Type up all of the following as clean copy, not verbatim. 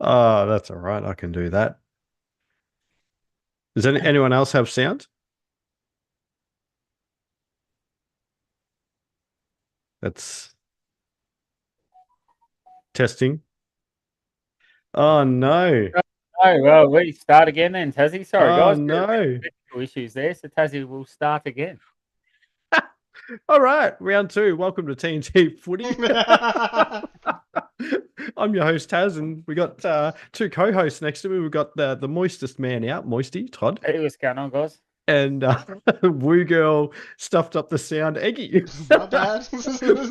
Oh, that's all right. I can do that. Does anyone else have sound? That's testing. Oh no. Oh, well, we start again then, Tassie. Sorry, Oh guys. no. Technical issues there, so Tassie will start again. All right, round 2. Welcome to TNT Footy. I'm your host, Taz, and we got 2 co-hosts next to me. We've got the moistest man out, Moisty, Todd. Hey, what's going on, guys? And Woogirl stuffed up the sound, Egi. Not bad.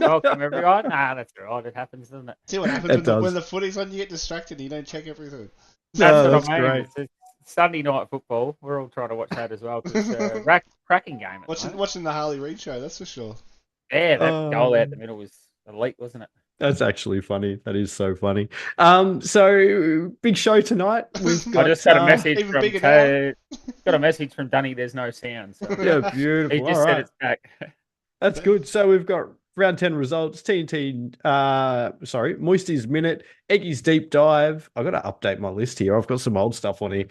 Welcome, everyone. That's all right. It happens, doesn't it? See what happens when the footy's on, you get distracted and you don't check everything. That's great. I mean. It's Sunday night football. We're all trying to watch that as well. It's a cracking game. Watching the Harley Reid show, that's for sure. Yeah, that goal out the middle was elite, wasn't it? That's actually funny. That is so funny. So big show tonight. We've got, I just got a message from Dunny. There's no sound. So. Yeah, beautiful. He just said it's back. That's good. So we've got round 10 results. Moisty's minute, Eggy's deep dive. I've got to update my list here. I've got some old stuff on here.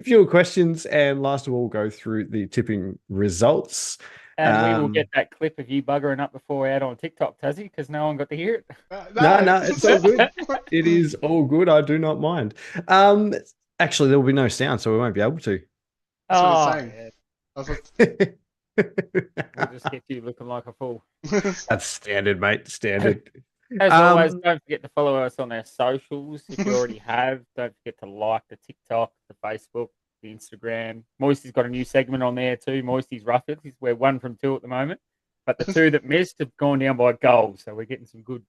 Fewer questions, and last of all, go through the tipping results. And we will get that clip of you buggering up before out on TikTok, Tassie, because no one got to hear it. No, it's all good. It is all good. I do not mind. Actually, there will be no sound, so we won't be able to. Yeah. We'll just get you looking like a fool. That's standard, mate. Standard. As always, don't forget to follow us on our socials. If you already have, don't forget to like the TikTok, the Facebook, the Instagram. Moisty's got a new segment on there too. Moisty's Roughed. We're 1 from 2 at the moment, but the 2 that missed have gone down by goals. So we're getting some good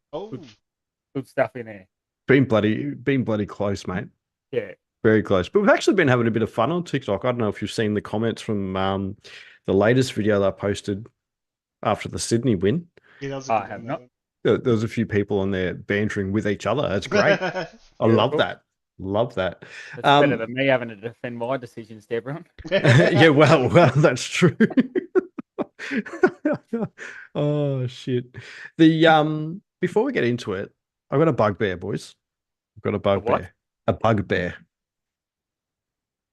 stuff in there. Been bloody close, mate. Yeah, very close. But we've actually been having a bit of fun on TikTok. I don't know if you've seen the comments from the latest video that I posted after the Sydney win. Yeah, I have not. There was a few people on there bantering with each other. That's great. I love that. Love that. It's better than me having to defend my decisions to everyone. Yeah, well, that's true. Oh shit. The before we get into it, I've got a bugbear, boys. I've got a what? bugbear. A bugbear.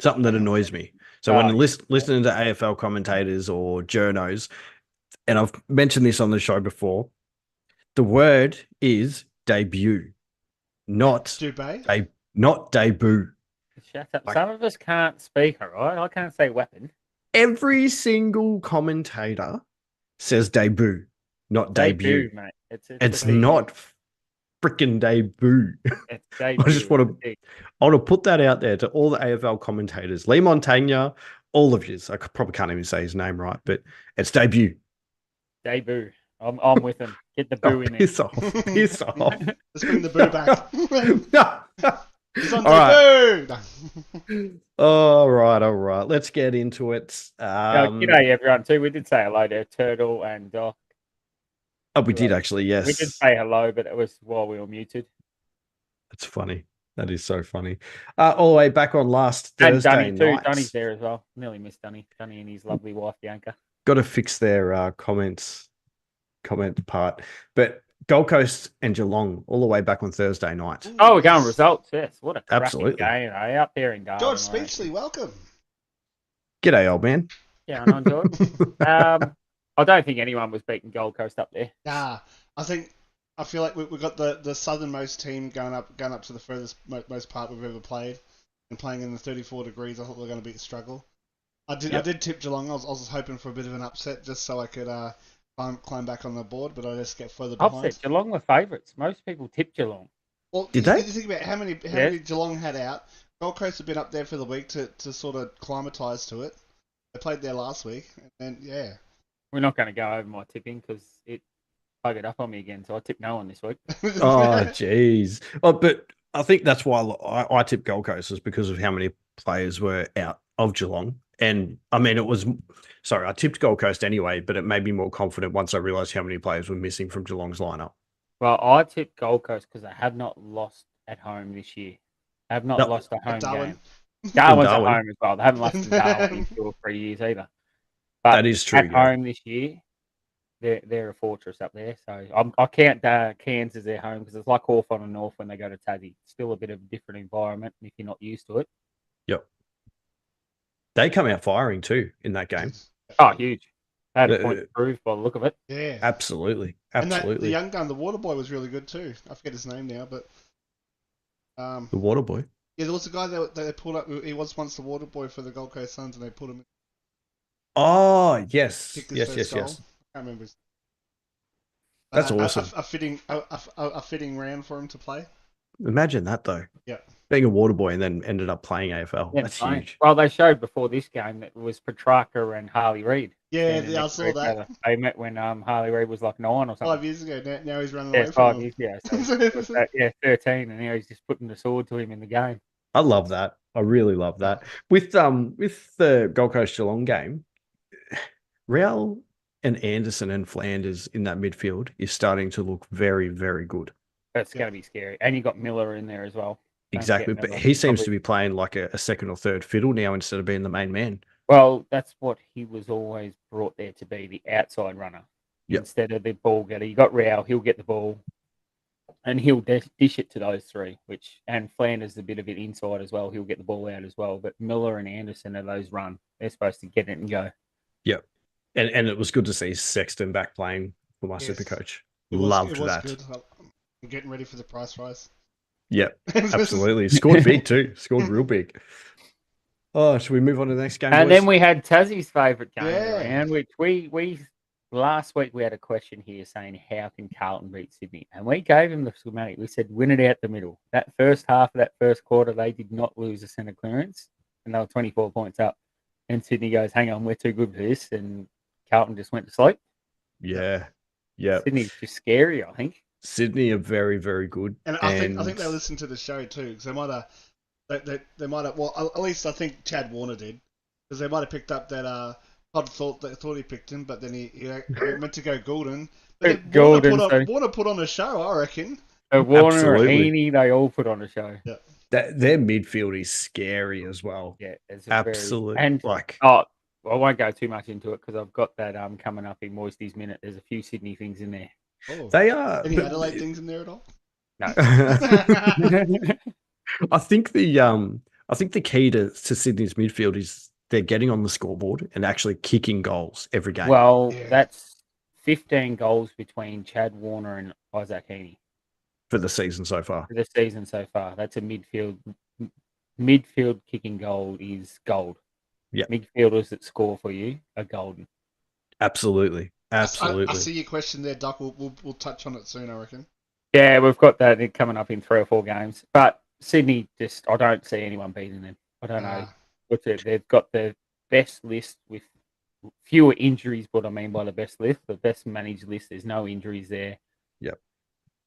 Something that annoys me. So Oh, when yeah. listening to AFL commentators or journos, and I've mentioned this on the show before, the word is debut, not Dubé? not debut. Shut up. Some of us can't speak, all right? I can't say weapon. Every single commentator says debut, not debut. Mate. It's not freaking debut. It's debut. I just want to put that out there to all the AFL commentators. Lee Montagna, all of you. I probably can't even say his name right, but it's debut. Debut. I'm with him. Get the boo in there. Piss off. Piss off. Let's bring the boo back. He's on All debut! All right. Let's get into it. G'day, everyone, too. We did say hello to Turtle and Doc. Oh, we did actually, yes. We did say hello, but it was while we were muted. That's funny. That is so funny. All the way back on last Thursday and Dunny, night. too. Dunny's there as well. Nearly missed Dunny. Dunny and his lovely wife, Bianca. Got to fix their comment part. But Gold Coast and Geelong all the way back on Thursday night. Oh, we're going results, yes. What a cracking Absolutely. game, eh? Up there in Darwin. George Speechley, welcome. G'day, old man. Yeah, I know, George. I don't think anyone was beating Gold Coast up there. Nah, I feel like we've got the southernmost team going up to the furthest most part we've ever played, and playing in the 34 degrees. I thought we were going to be a struggle. I did tip Geelong. I was hoping for a bit of an upset just so I could climb back on the board, but I just get further behind. Upset. Geelong were favourites. Most people tipped Geelong. Well, did they? You think about how many Geelong had out. Gold Coast have been up there for the week to sort of climatise to it. They played there last week, and yeah. We're not going to go over my tipping because it buggered up on me again, so I tipped no one this week. Oh, jeez. Oh, but I think that's why I tipped Gold Coast is because of how many players were out of Geelong. And I mean, I tipped Gold Coast anyway, but it made me more confident once I realised how many players were missing from Geelong's lineup. Well, I tipped Gold Coast because they have not lost at home this year. They have not lost a home game. Darwin's at home as well. They haven't lost in Darwin in 2 or 3 years either. But that is true. At home this year, they're a fortress up there. So I count Cairns as their home because it's like Hawthorn and North when they go to Tassie. Still a bit of a different environment if you're not used to it. Yep. They come out firing too in that game. Oh, huge. They had a point to prove by the look of it. Yeah. Absolutely. And the young gun, the water boy, was really good too. I forget his name now, but... the water boy? Yeah, there was a guy that they pulled up. He was once the water boy for the Gold Coast Suns, and they put him in. Oh, yes. Yes. I can't remember his... That's awesome. A fitting round for him to play. Imagine that, though. Yeah. Being a water boy and then ended up playing AFL. Yeah, that's huge. Well, they showed before this game that it was Petrarca and Harley Reid. Yeah, I saw that. They met when Harley Reid was like 9 or something. 5 years ago. Now he's running away from 5 years ago. So, 13, and now he's just putting the sword to him in the game. I love that. I really love that. With the Gold Coast Geelong game, Real and Anderson and Flanders in that midfield is starting to look very, very good. That's going to be scary. And you got Miller in there as well. Exactly. But he seems to be playing like a second or third fiddle now instead of being the main man. Well, that's what he was always brought there to be, the outside runner. Yep. Instead of the ball getter. You got Real, he'll get the ball and he'll dish it to those three, and Flanders is a bit of it inside as well. He'll get the ball out as well. But Miller and Anderson are those run. They're supposed to get it and go. Yep. And it was good to see Sexton back playing for my super coach. Loved that. Good. I'm getting ready for the price rise. Yep, absolutely. Scored big too. Scored real big. Oh, should we move on to the next game? And boys? then we had Tassie's favourite game around, which we last week we had a question here saying how can Carlton beat Sydney? And we gave him the schematic. We said win it out the middle. That first half of that first quarter, they did not lose a centre clearance, and they were 24 points up. And Sydney goes, hang on, we're too good for this, and Carlton just went to sleep. Yeah. Sydney's just scary, I think. Sydney are very, very good. And I think they listened to the show too, because they might have, well, at least I think Chad Warner did, because they might have picked up that Todd thought he picked him, but then he meant to go Goulden. Warner put on a show, I reckon. Warner and Heaney, they all put on a show. Yeah. Their midfield is scary as well. Yeah, it's Absolute. and Like, I won't go too much into it because I've got that coming up in Moisty's minute. There's a few Sydney things in there. Oh, they are. any Adelaide things in there at all? No. I think the key to Sydney's midfield is they're getting on the scoreboard and actually kicking goals every game. Well, Yeah. that's 15 goals between Chad Warner and Isaac Heaney for the season so far. for the season so far. That's a midfield kicking goal is gold. Yeah. Midfielders that score for you are golden. Absolutely. I see your question there, Duck. We'll touch on it soon, I reckon. Yeah, we've got that coming up in 3 or 4 games. But Sydney, I don't see anyone beating them. I don't know. What's it? They've got the best list with fewer injuries. What I mean by the best list, the best managed list. There's no injuries there. Yep.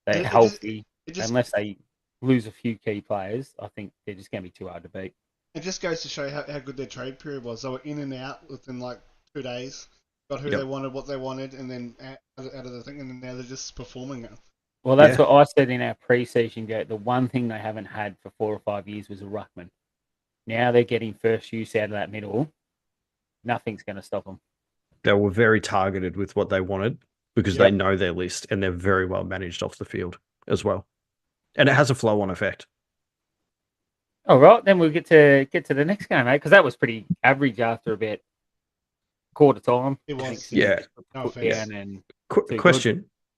They're healthy. Unless they lose a few key players, I think they're just going to be too hard to beat. It just goes to show how good their trade period was. They were in and out within like 2 days. Got who they wanted, what they wanted, and then out of the thing, and then now they're just performing it. Well, that's what I said in our pre-season go. The one thing they haven't had for 4 or 5 years was a ruckman. Now they're getting first use out of that middle. Nothing's going to stop them. They were very targeted with what they wanted because they know their list and they're very well managed off the field as well. And it has a flow-on effect. All right, then we'll get to the next game, mate, because that was pretty average after about quarter time. It was. Yeah. No offense.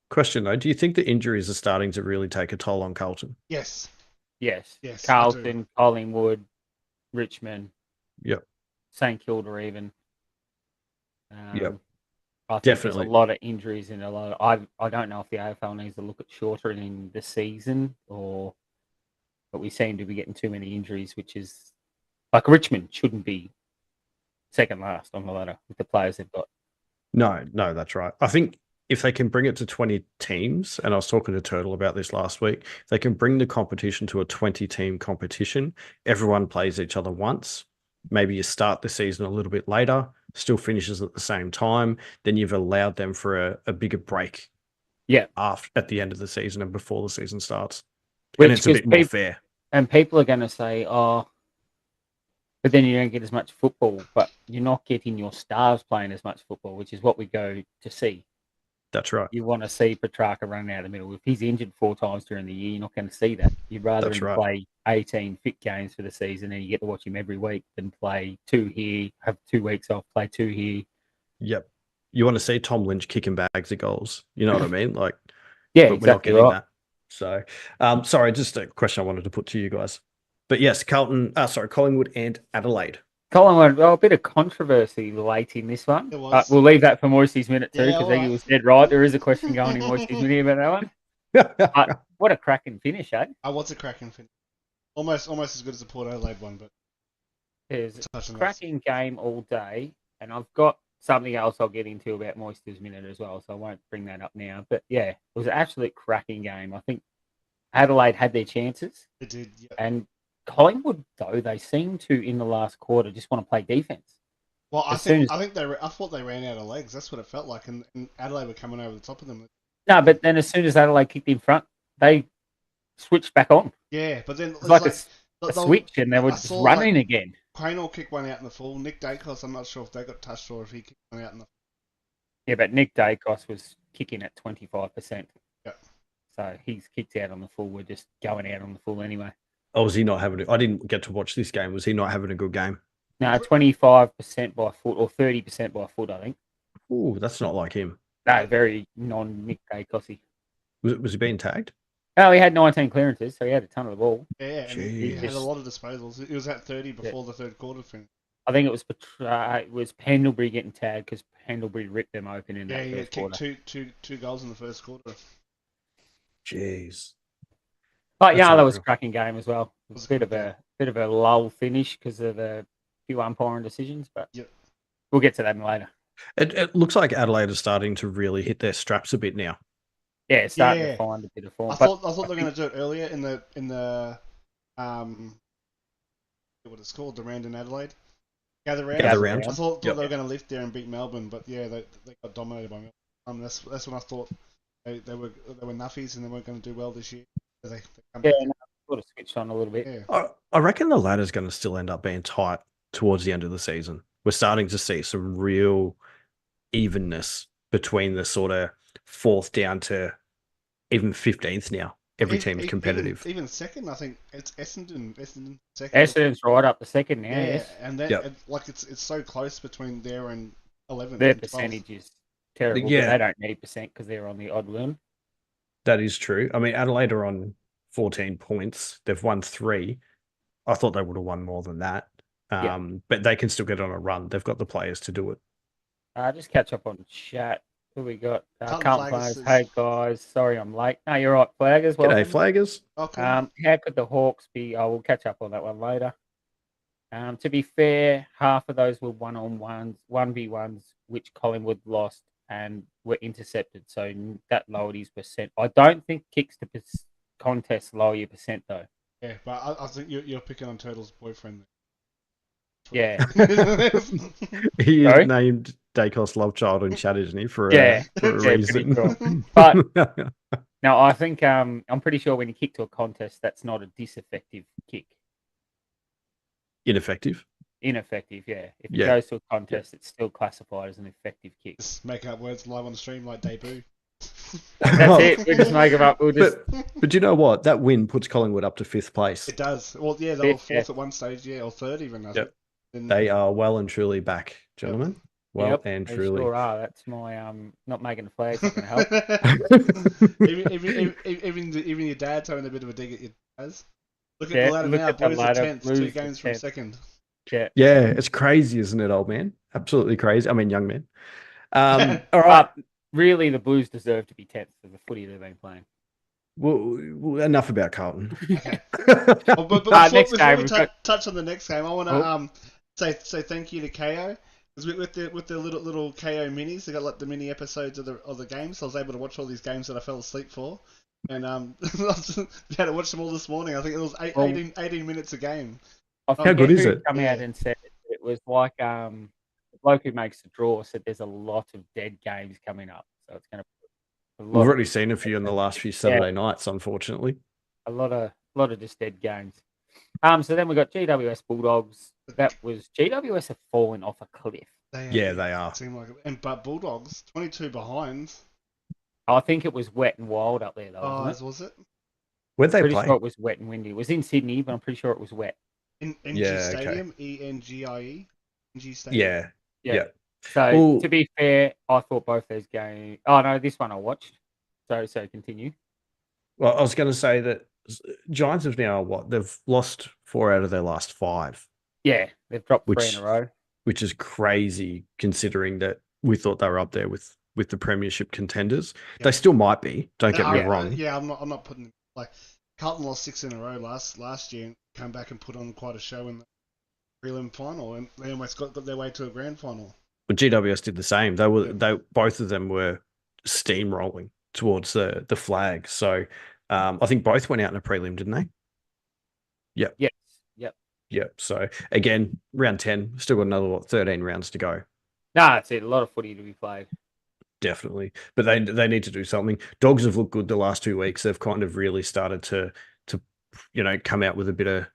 Question though, do you think the injuries are starting to really take a toll on Carlton? Yes. Yes. Yes. Carlton, Collingwood, Richmond. Yep. St Kilda even. Yep. I think Definitely. there's a lot of injuries and a lot of, I don't know if the AFL needs to look at shortening the season but we seem to be getting too many injuries, which is like Richmond shouldn't be second last on the ladder with the players they've got. No, that's right. I think if they can bring it to 20 teams, and I was talking to Turtle about this last week, if they can bring the competition to a 20-team competition, everyone plays each other once. Maybe you start the season a little bit later, still finishes at the same time, then you've allowed them for a bigger break. Yeah. At the end of the season and before the season starts. Which, and it's a bit more fair. And people are going to say, but then you don't get as much football, but you're not getting your stars playing as much football, which is what we go to see. That's right. You want to see Petrarca running out of the middle. If he's injured 4 times during the year, you're not going to see that. You'd rather play 18 fit games for the season and you get to watch him every week than play 2 here, have 2 weeks off, play 2 here. Yep. You want to see Tom Lynch kicking bags of goals. You know what I mean? Like, yeah, but exactly. We're not getting that. So, sorry, just a question I wanted to put to you guys. But yes, Collingwood and Adelaide. Collingwood, a bit of controversy late in this one. We'll leave that for Moisty's minute too, because he was dead right. There is a question going in Moisty's minute about that one. What a cracking finish, eh? What's a cracking finish? Almost as good as the Port Adelaide one, but there's a cracking game all day, and I've got something else I'll get into about Moisty's minute as well, so I won't bring that up now. But yeah, it was an absolute cracking game. I think Adelaide had their chances. They did, yeah. And Collingwood, though, they seem to in the last quarter just want to play defense. Well, I thought they ran out of legs. That's what it felt like, and Adelaide were coming over the top of them. No, but then as soon as Adelaide kicked in front, they switched back on. Yeah, but then it was like a switch, and they were just running again. Cranor kicked one out in the full. Nick Dacos, I'm not sure if they got touched or if he kicked one out in the. Yeah, but Nick Dacos was kicking at 25%. Yeah. So he's kicked out on the full. We're just going out on the full anyway. Oh, was he not having I didn't get to watch this game. Was he not having a good game? No, 25% by foot or 30% by foot, I think. Ooh, that's not like him. No, very non-Nick Dacosy. Was he being tagged? Oh, he had 19 clearances, so he had a ton of the ball. Yeah, and he had a lot of disposals. He was at 30 before the third quarter finished. I think it was Pendlebury getting tagged because Pendlebury ripped them open in that first quarter. Yeah, he kicked two goals in the first quarter. Jeez. But yeah, that was a cracking game as well. It was a bit of a lull finish because of the few umpiring decisions, but we'll get to that later. It looks like Adelaide are starting to really hit their straps a bit now. Yeah, it's starting to find a bit of form. I thought they were going to do it earlier in the what it's called, the round in Adelaide. Gather round. I thought they were going to lift there and beat Melbourne, but yeah, they got dominated by Melbourne. That's when I thought they were nuffies and they weren't going to do well this year. I sort of touched on a little bit. Yeah. I reckon the ladder's going to still end up being tight towards the end of the season. We're starting to see some real evenness between the sort of 4th down to even 15th now. Every team's competitive. Even second, I think it's Essendon second. Essendon's right up the second now. Yeah, Yes. and then like it's so close between there and 11. Their and 12. percentage is terrible. Yeah. But they don't need percent because they're on the odd one. That is true. I mean, Adelaide are on 14 points. They've won 3. I thought they would have won more than that. But they can still get on a run. They've got the players to do it. Just catch up on chat. Who we got? Carlton Flaggers. Flaggers. Hey guys, sorry I'm late. No, you're right, Flaggers. Welcome. G'day, Flaggers. Oh, cool. How could the Hawks be? We'll catch up on that one later. To be fair, half of those were 1-on-1s, 1v1s, which Collingwood lost and were intercepted. So that lowered his percent. I don't think kicks to contests lower your percent though. Yeah, but I think you're picking on Turtle's boyfriend. Yeah. He Sorry? is named Dacos Lovechild in chat, isn't he? For a Yeah, pretty reason. cool. But no, I think I'm pretty sure when you kick to a contest, that's not a disaffective kick. Ineffective. Ineffective, yeah. If it Yeah. goes to a contest, it's still classified as an effective kick. Just making up words live on the stream like debut. That's it. We just make them up. We'll just But do you know what? That win puts Collingwood up to 5th place. It does. Well, yeah, they were Yeah. 4th at one stage, yeah, or 3rd even. I Yep. think. And They are well and truly back, gentlemen. Well Yep, and they truly. sure are. That's my not making the flags not gonna help. even your dad's having a bit of a dig at your dads. Look at Yeah, the ladder look now. at the Boys ladder, are 10th, 2 lose to games from 10th. second. Yeah. Yeah, it's crazy, isn't it, old man? Absolutely crazy. I mean, young man. All right. But really, the Blues deserve to be 10th for the footy they've been playing. Well, enough about Carlton. Okay. Well, but before, Next before game, we we've got- touch on the next game, I want to say thank you to KO. Because with the little KO minis, they got like the mini episodes of the games. So I was able to watch all these games that I fell asleep for, and I had to watch them all this morning. I think it was 18 minutes a game. I How good is who it? Come out and said it was like the bloke who makes the draw said there's a lot of dead games coming up, so it's going to. We've already seen a few in the last few Saturday nights, unfortunately. A lot of just dead games. So then we got GWS Bulldogs. That was GWS have fallen off a cliff. They are. Seem like but Bulldogs 22 behind. I think it was wet and wild up there though. Wasn't it? Was it? Where'd they Pretty play? sure it was wet and windy. It was in Sydney, but I'm pretty sure it was wet. NG Stadium, ENGIE, NG Stadium. Yeah. So Well- to be fair, I thought both those games. Oh no, this one I watched. So continue. Well, I was going to say that Giants have now they've lost 4 out of their last 5, Yeah, they've dropped 3 Which- in a row. which is crazy considering that we thought they were up there with the premiership contenders. Yeah. They still might be. Don't get me Yeah, wrong. Yeah, I'm not putting like Carlton lost 6 in a row last year and come back and put on quite a show in the prelim final, and they almost got their way to a grand final. But GWS did the same. They both of them were steamrolling towards the flag. So I think both went out in a prelim, didn't they? Yep. Yes. Yep. Yep. So again, round 10, still got another 13 rounds to go. No, that's it. A lot of footy to be played. Definitely. But they need to do something. Dogs have looked good the last 2 weeks. They've kind of really started to come out with a bit of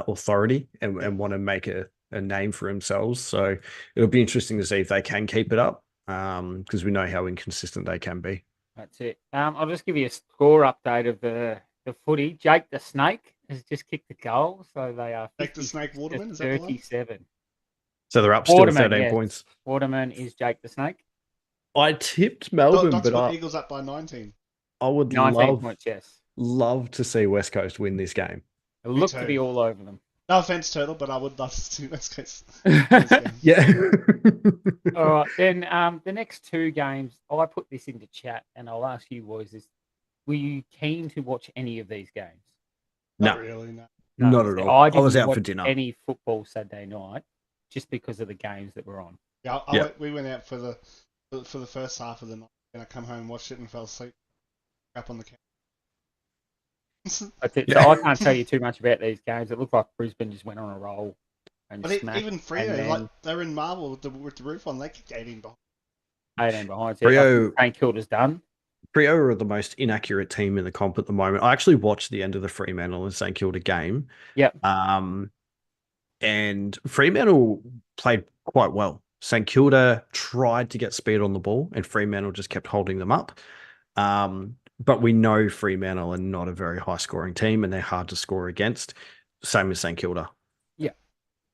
authority and want to make a name for themselves. So it'll be interesting to see if they can keep it up because we know how inconsistent they can be. That's it. I'll just give you a score update of the footy. Jake the Snake has just kicked the goal, so they are Jake the Snake Waterman, is that the one? 37. So they're up still Waterman, 13 yes. points. Waterman is Jake the Snake. I tipped Melbourne, Dogs but got Eagles up by 19. I would 19 points, yes. love to see West Coast win this game. It looked to too. be all over them. No offense, Turtle, but I would love to see West Coast. Yeah. All right, then the next 2 games, I put this into chat, and I'll ask you boys: were you keen to watch any of these games? No. Not really, no. Not at all. I I was didn't out for watch dinner. Any football Saturday night, just because of the games that were on. Yeah, Yeah. we went out for the first half of the night, and I come home and watched it and fell asleep up on the couch. That's it. Yeah. So I can't tell you too much about these games. It looked like Brisbane just went on a roll and But smacked. even Freo, and then like they're in Marvel with the roof on, they kicked 18 behind. 18 behind. Freo- St Kilda's done. Freo are the most inaccurate team in the comp at the moment. I actually watched the end of the Fremantle and St Kilda game. Yep. And Fremantle played quite well. St Kilda tried to get speed on the ball, and Fremantle just kept holding them up. But we know Fremantle are not a very high-scoring team, and they're hard to score against. Same as St Kilda. Yeah.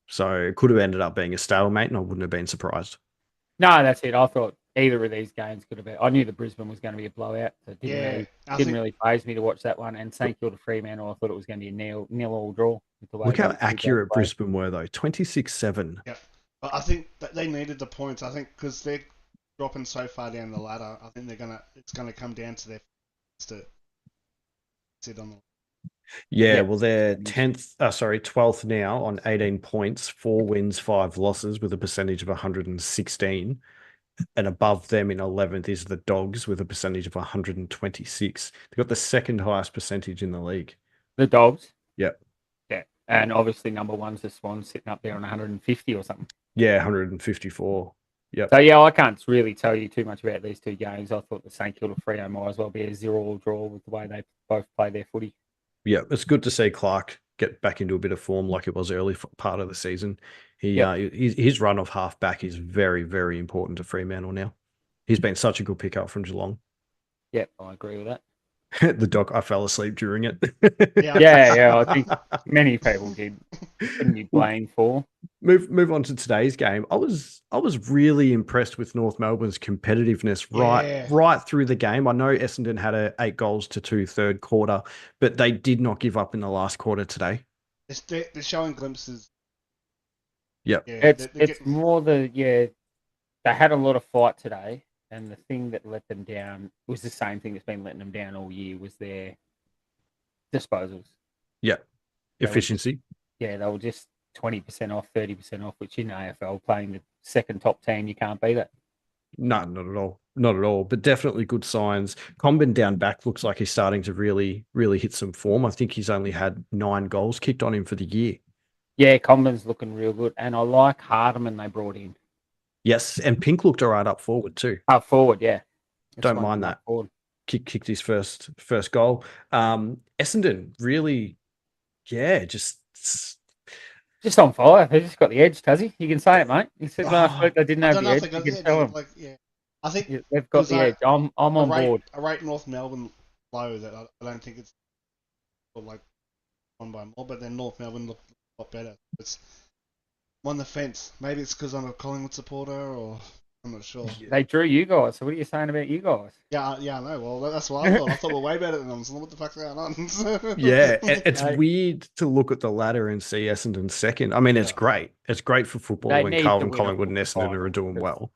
So it could have ended up being a stalemate, and I wouldn't have been surprised. No, that's it. I thought either of these games could have been. I knew the Brisbane was going to be a blowout, so it didn't really faze me to watch that one. And St Kilda Fremantle, I thought it was going to be a nil-all draw. Look how accurate Brisbane were, though. 26-7. Yeah. But I think that they needed the points. I think because they're dropping so far down the ladder, I think it's gonna come down to their to sit on the. Yeah, well, they're 12th now on 18 points, 4 wins, 5 losses with a percentage of 116. And above them in 11th is the Dogs with a percentage of 126. They've got the second highest percentage in the league. The Dogs? Yep. Yeah. And obviously number one's the Swans sitting up there on 150 or something. Yeah, 154. Yep. So, yeah, I can't really tell you too much about these two games. I thought the St Kilda Freo might as well be a 0-all draw with the way they both play their footy. Yeah, it's good to see Clark get back into a bit of form like it was early part of the season. His run of half back is very, very important to Fremantle now. He's been such a good pickup from Geelong. Yep, I agree with that. The doc, I fell asleep during it. Yeah, I think many people did. Couldn't be blamed for. Move on to today's game. I was really impressed with North Melbourne's competitiveness right through the game. I know Essendon had a 8 goals to 2 third quarter, but they did not give up in the last quarter today. They're showing glimpses. Yep. Yeah, it's more they had a lot of fight today. And the thing that let them down was the same thing that's been letting them down all year was their disposals. Yeah. Efficiency. They were just 20% off, 30% off, which in AFL, playing the second top team, you can't beat that. No, not at all. Not at all. But definitely good signs. Combin down back looks like he's starting to really, really hit some form. I think he's only had 9 goals kicked on him for the year. Yeah, Combin's looking real good. And I like Hardiman they brought in. Yes, and Pink looked all right up forward too. Up forward, yeah. Don't mind that. Kicked his first goal. Essendon really, just on fire. They just got the edge, Tuzzy. You can say it, mate. You said last week they didn't have the edge. You can tell them. I think they've got the edge. I'm on board. I rate North Melbourne low. That I don't think it's like won by more, but then North Melbourne looked a lot better. It's on the fence. Maybe it's because I'm a Collingwood supporter, or I'm not sure. They drew you guys. So what are you saying about you guys? Yeah, I know. Well, that's what I thought. I thought we're way better than them. So what the fuck's going on? It's weird to look at the ladder and see Essendon second. I mean, it's great. It's great for football when Carlton, Collingwood, and Essendon are doing well.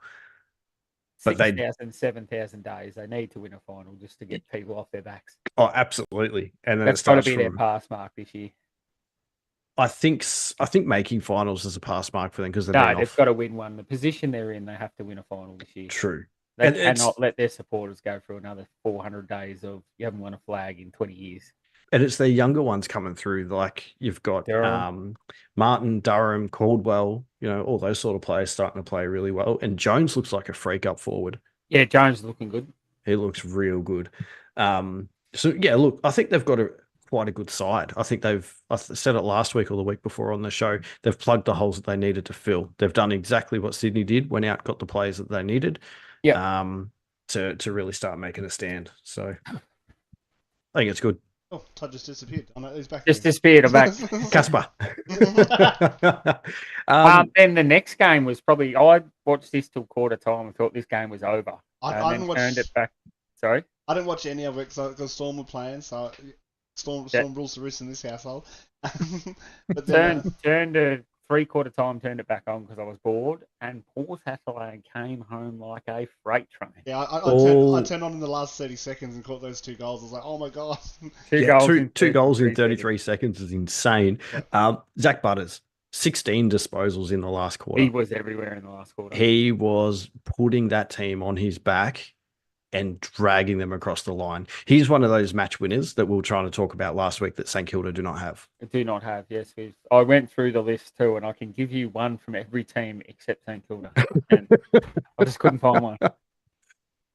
But 6,000, 7,000 days. They need to win a final just to get people off their backs. Oh, absolutely. And then that's got to be their pass mark this year. I think making finals is a pass mark for them because they've got to win one. The position they're in, they have to win a final this year. True. They cannot let their supporters go through another 400 days of you haven't won a flag in 20 years. And it's their younger ones coming through. Like you've got Martin, Durham, Caldwell, all those sort of players starting to play really well. And Jones looks like a freak up forward. Yeah, Jones is looking good. He looks real good. Look, I think they've got quite a good side. I think I said it last week or the week before on the show, they've plugged the holes that they needed to fill. They've done exactly what Sydney did, went out, got the players that they needed to really start making a stand. So I think it's good. Oh, Todd just disappeared. Oh, no, he's back. Just disappeared. I'm back. Casper. Then the next game was probably, I watched this till quarter time and thought this game was over. I didn't turned it back. Sorry? I didn't watch any of it because Storm were playing, so Storm rules the roost in this household. But then, turned to 3/4 time, turned it back on because I was bored, and Paul Satterley came home like a freight train. Yeah, I turned on in the last 30 seconds and caught those 2 goals. I was like, oh my god. Two goals in 33 seconds is insane. Yeah. Zach Butters, 16 disposals in the last quarter. He was everywhere in the last quarter. He was putting that team on his back and dragging them across the line. He's one of those match winners that we were trying to talk about last week that St Kilda do not have. Yes. I went through the list too, and I can give you one from every team except St Kilda. And I just couldn't find one.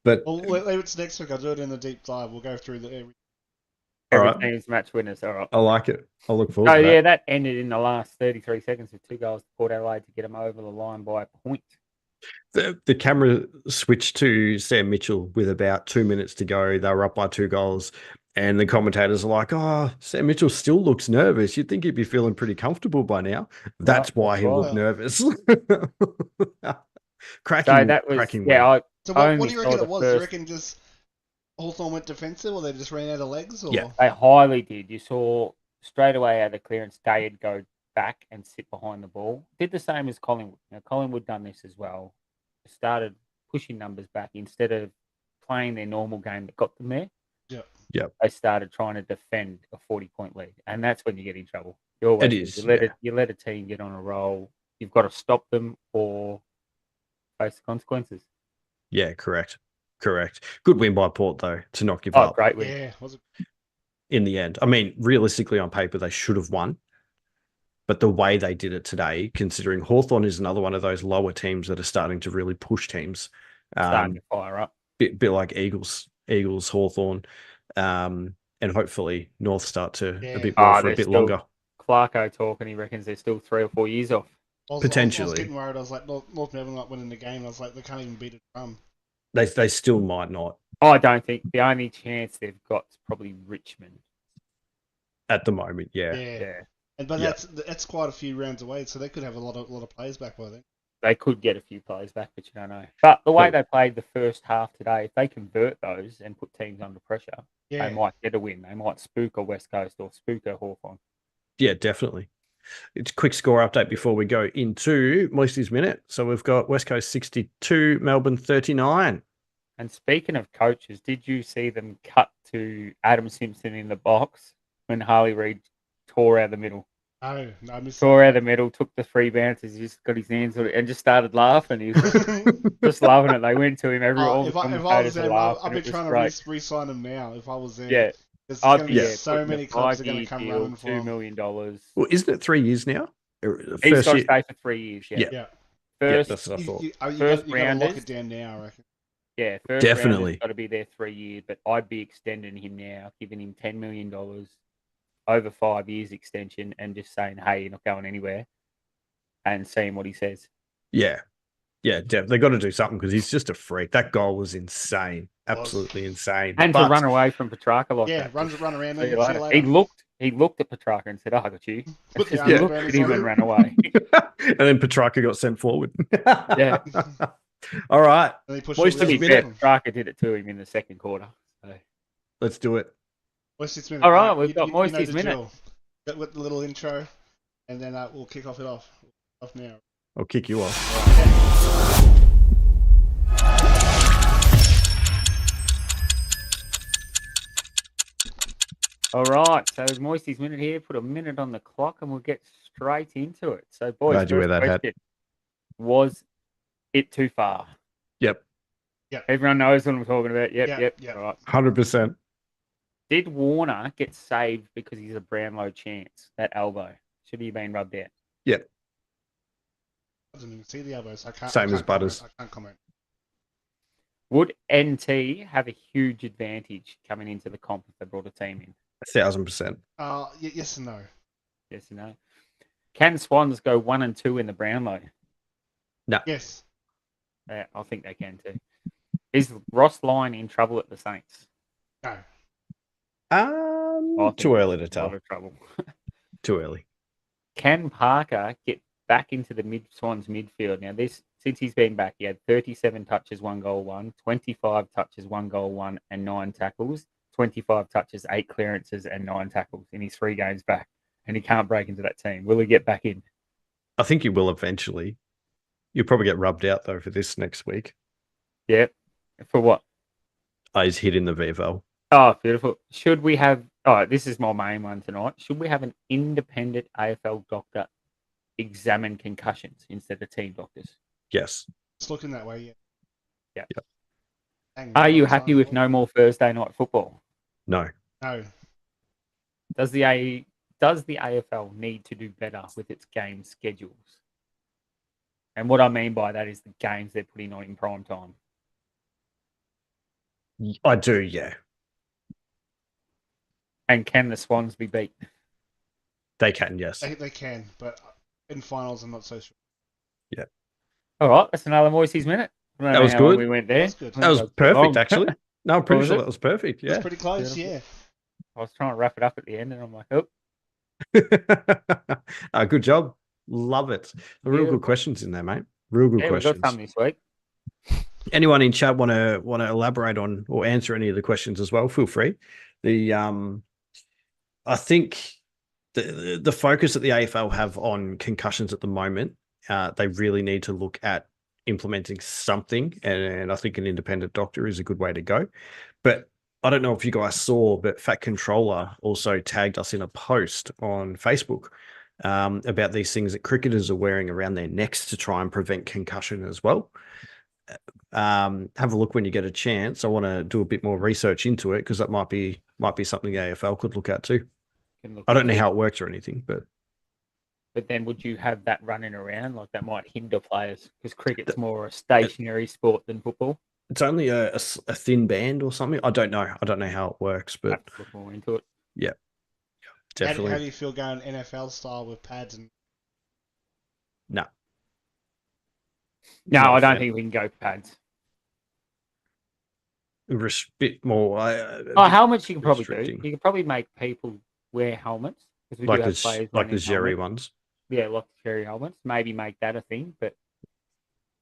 But Well, it's next week. I'll do it in the deep dive. We'll go through the. all Every right, team's match winners. All right. I like it. I'll look forward Oh, to that. yeah, that ended in the last 33 seconds with 2 goals to Port Adelaide to get them over the line by a point. The camera switched to Sam Mitchell with about 2 minutes to go. They were up by 2 goals. And the commentators are like, oh, Sam Mitchell still looks nervous. You'd think he'd be feeling pretty comfortable by now. That's why he looked nervous. So that was, cracking yeah, win. So I what do you reckon it was? Do you first. reckon just Hawthorn went defensive, or they just ran out of legs? Or? Yeah. They highly did. You saw straight away out of the clearance, Day'd go back and sit behind the ball. Did the same as Collingwood. Now, Collingwood done this as well. Started pushing numbers back instead of playing their normal game that got them there. Yep. They started trying to defend a 40-point lead, and that's when you get in trouble. You always you let a team get on a roll. You've got to stop them or face the consequences. Yeah, correct. Good win by Port, though, to not give up. Great win. Yeah, was it? In the end. I mean, realistically, on paper, they should have won. But the way they did it today, considering Hawthorn is another one of those lower teams that are starting to really push teams. Starting to fire up. Bit like Eagles, Hawthorn, and hopefully North start to a bit more for a bit longer. Clarko talking, he reckons they're still 3 or 4 years off. Potentially. I was getting worried. I was like, North Melbourne not winning the game. I was like, they can't even beat a drum. They still might not. I don't think the only chance they've got is probably Richmond. At the moment, yeah. But that's quite a few rounds away, so they could have a lot of players back by then. They could get a few players back, but you don't know. But the way they played the first half today, if they convert those and put teams under pressure, they might get a win. They might spook a West Coast or spook a Hawthorn. Yeah, definitely. It's a quick score update before we go into Moisty's Minute. So we've got West Coast 62, Melbourne 39. And speaking of coaches, did you see them cut to Adam Simpson in the box when Harley Reid tore out the middle? No, I missed Tore out the middle, took the 3 bounces, he just got his hands on it and just started laughing. He was just loving it. They went to him. All the commentators were laughing. I'd be trying to re-sign him now if I was there. Yeah. There's going to be so many clubs that are going to come deal, running for $2 him. million. Well, isn't it 3 years now? He's got to stay for 3 years. Yeah. First, that's what I thought. You got to rounders. lock it down now, I reckon. Yeah, first Definitely got to be there 3 years, but I'd be extending him now, giving him $10 million over 5 years extension, and just saying, "Hey, you're not going anywhere," and seeing what he says. Yeah, they got to do something because he's just a freak. That goal was insane, absolutely insane. And to run away from Petrarca like that. Yeah, run around. See you later. He looked at Petrarca and said, "Oh, I got you." Put the He looked at him and ran away. And then Petrarca got sent forward. Yeah. All right. To be fair, Petrarca did it to him in the second quarter. So. Let's do it. All right, we've got Moisty's Minute. With the little intro, and then we'll kick off now. I'll kick you off. All right, so Moisty's Minute here. Put a minute on the clock, and we'll get straight into it. So, boys, glad you wear that hat. Was it too far? Yep. Everyone knows what I'm talking about. Yep. All right. 100%. Did Warner get saved because he's a Brownlow chance? That elbow should he have been rubbed out? Yep. I didn't even see the elbows. Same as Butters. I can't comment. Would NT have a huge advantage coming into the comp if they brought a team in? 1,000%. Yes and no. Yes and no. Can Swans go 1 and 2 in the Brownlow? No. Yes. Yeah, I think they can too. Is Ross Lyon in trouble at the Saints? No. Too early to tell. A lot of trouble. Too early. Can Parker get back into the Swans midfield? Now, since he's been back, he had 37 touches, 1 goal, 1, 25 touches, 1 goal, 1, and 9 tackles, 25 touches, 8 clearances, and 9 tackles in his 3 games back. And he can't break into that team. Will he get back in? I think he will eventually. You'll probably get rubbed out, though, for this next week. Yeah. For what? He's hit in the VFL. Oh, beautiful. Should we have... Oh, this is my main one tonight. Should we have an independent AFL doctor examine concussions instead of team doctors? Yes. It's looking that way, yeah. Yep. Are you happy with no more Thursday night football? No. No. Does the AFL need to do better with its game schedules? And what I mean by that is the games they're putting on in prime time. I do, yeah. And can the Swans be beat? They can, yes. They can, but in finals, I'm not so sure. Yeah. All right, that's another Moisey's Minute. I don't That know was how long good. we went there. That was good. That was perfect, actually. No, I'm pretty sure that was perfect. It was Yeah. pretty close, Beautiful. yeah. I was trying to wrap it up at the end, and I'm like, oh, Good job. Love it. The real good Beautiful. questions in there, mate. Real good yeah, we questions. got some this week. Anyone in chat want to elaborate on or answer any of the questions as well? Feel free. I think the focus that the AFL have on concussions at the moment, they really need to look at implementing something, and I think an independent doctor is a good way to go. But I don't know if you guys saw, but Fat Controller also tagged us in a post on Facebook about these things that cricketers are wearing around their necks to try and prevent concussion as well. Have a look when you get a chance. I want to do a bit more research into it because that might be something the AFL could look at too. I don't know how it works or anything, but then would you have that running around? Like that might hinder players because cricket's more a stationary sport than football. It's only a thin band or something. I don't know. I don't know how it works, but Have to look more into it. Yeah, definitely. How do you feel going NFL style with pads and? No. No, Not I a don't fan. think we can go pads. Bit more. Helmets you can probably restricting. do. You can probably make people wear helmets because we like do have the players like the running Jerry helmets. ones. Yeah, like the cherry helmets. Maybe make that a thing, but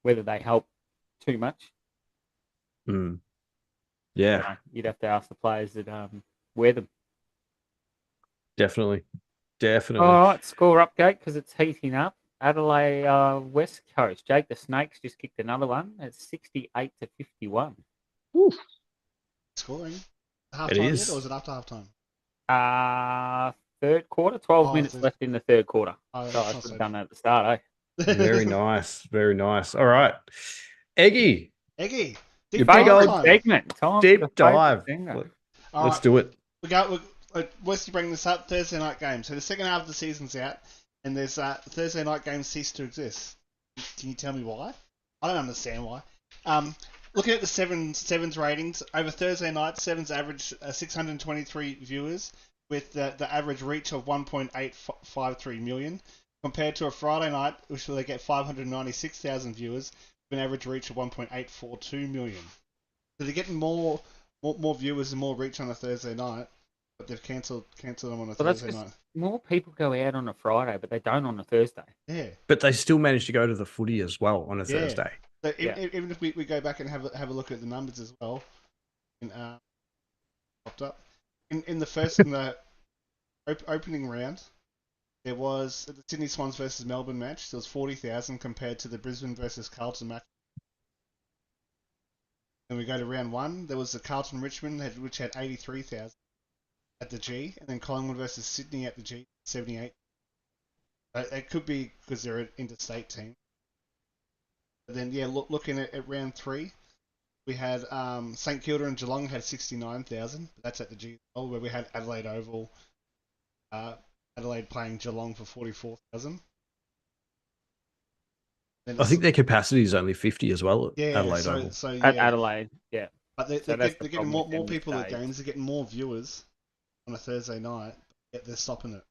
whether they help too much, Yeah, you'd have to ask the players that wear them. definitely. All right, score update because it's heating up. Adelaide West Coast. Jake, the Snakes just kicked another one. It's 68-51. Oof. Scoring. It Halftime is. yet, or was it after halftime? Third quarter. 12 minutes left in the third quarter. Oh, So I should have done that at the start, eh? Very nice. Very nice. All right. Eggy. Eggy. Your Big big old old segment. Time deep for the dive. favourite thing. Let's do it. Wes, you bring this up, Thursday night game. So the second half of the season's out, and there's Thursday night games cease to exist. Can you tell me why? I don't understand why. Looking at the Sevens ratings, over Thursday night, Sevens averaged 623 viewers with the average reach of 1.853 million, compared to a Friday night, which will get 596,000 viewers with an average reach of 1.842 million. So they're getting more viewers and more reach on a Thursday night, but they've cancelled them on a Thursday night. More people go out on a Friday, but they don't on a Thursday. Yeah. But they still manage to go to the footy as well on a Thursday. So even if we go back and have a look at the numbers as well, and popped up in the opening round, there was the Sydney Swans versus Melbourne match. There was 40,000 compared to the Brisbane versus Carlton match. Then we go to round one. There was the Carlton Richmond, which had 83,000 at the G, and then Collingwood versus Sydney at the G, 78. It could be because they're an interstate team. But then looking at round three, we had St Kilda and Geelong had 69,000. That's at the G, where we had Adelaide Oval. Adelaide playing Geelong for 44,000. I think their capacity is only 50 as well at Adelaide Oval. At Adelaide, yeah. But they're getting more people at games. They're getting more viewers on a Thursday night, yet they're stopping it.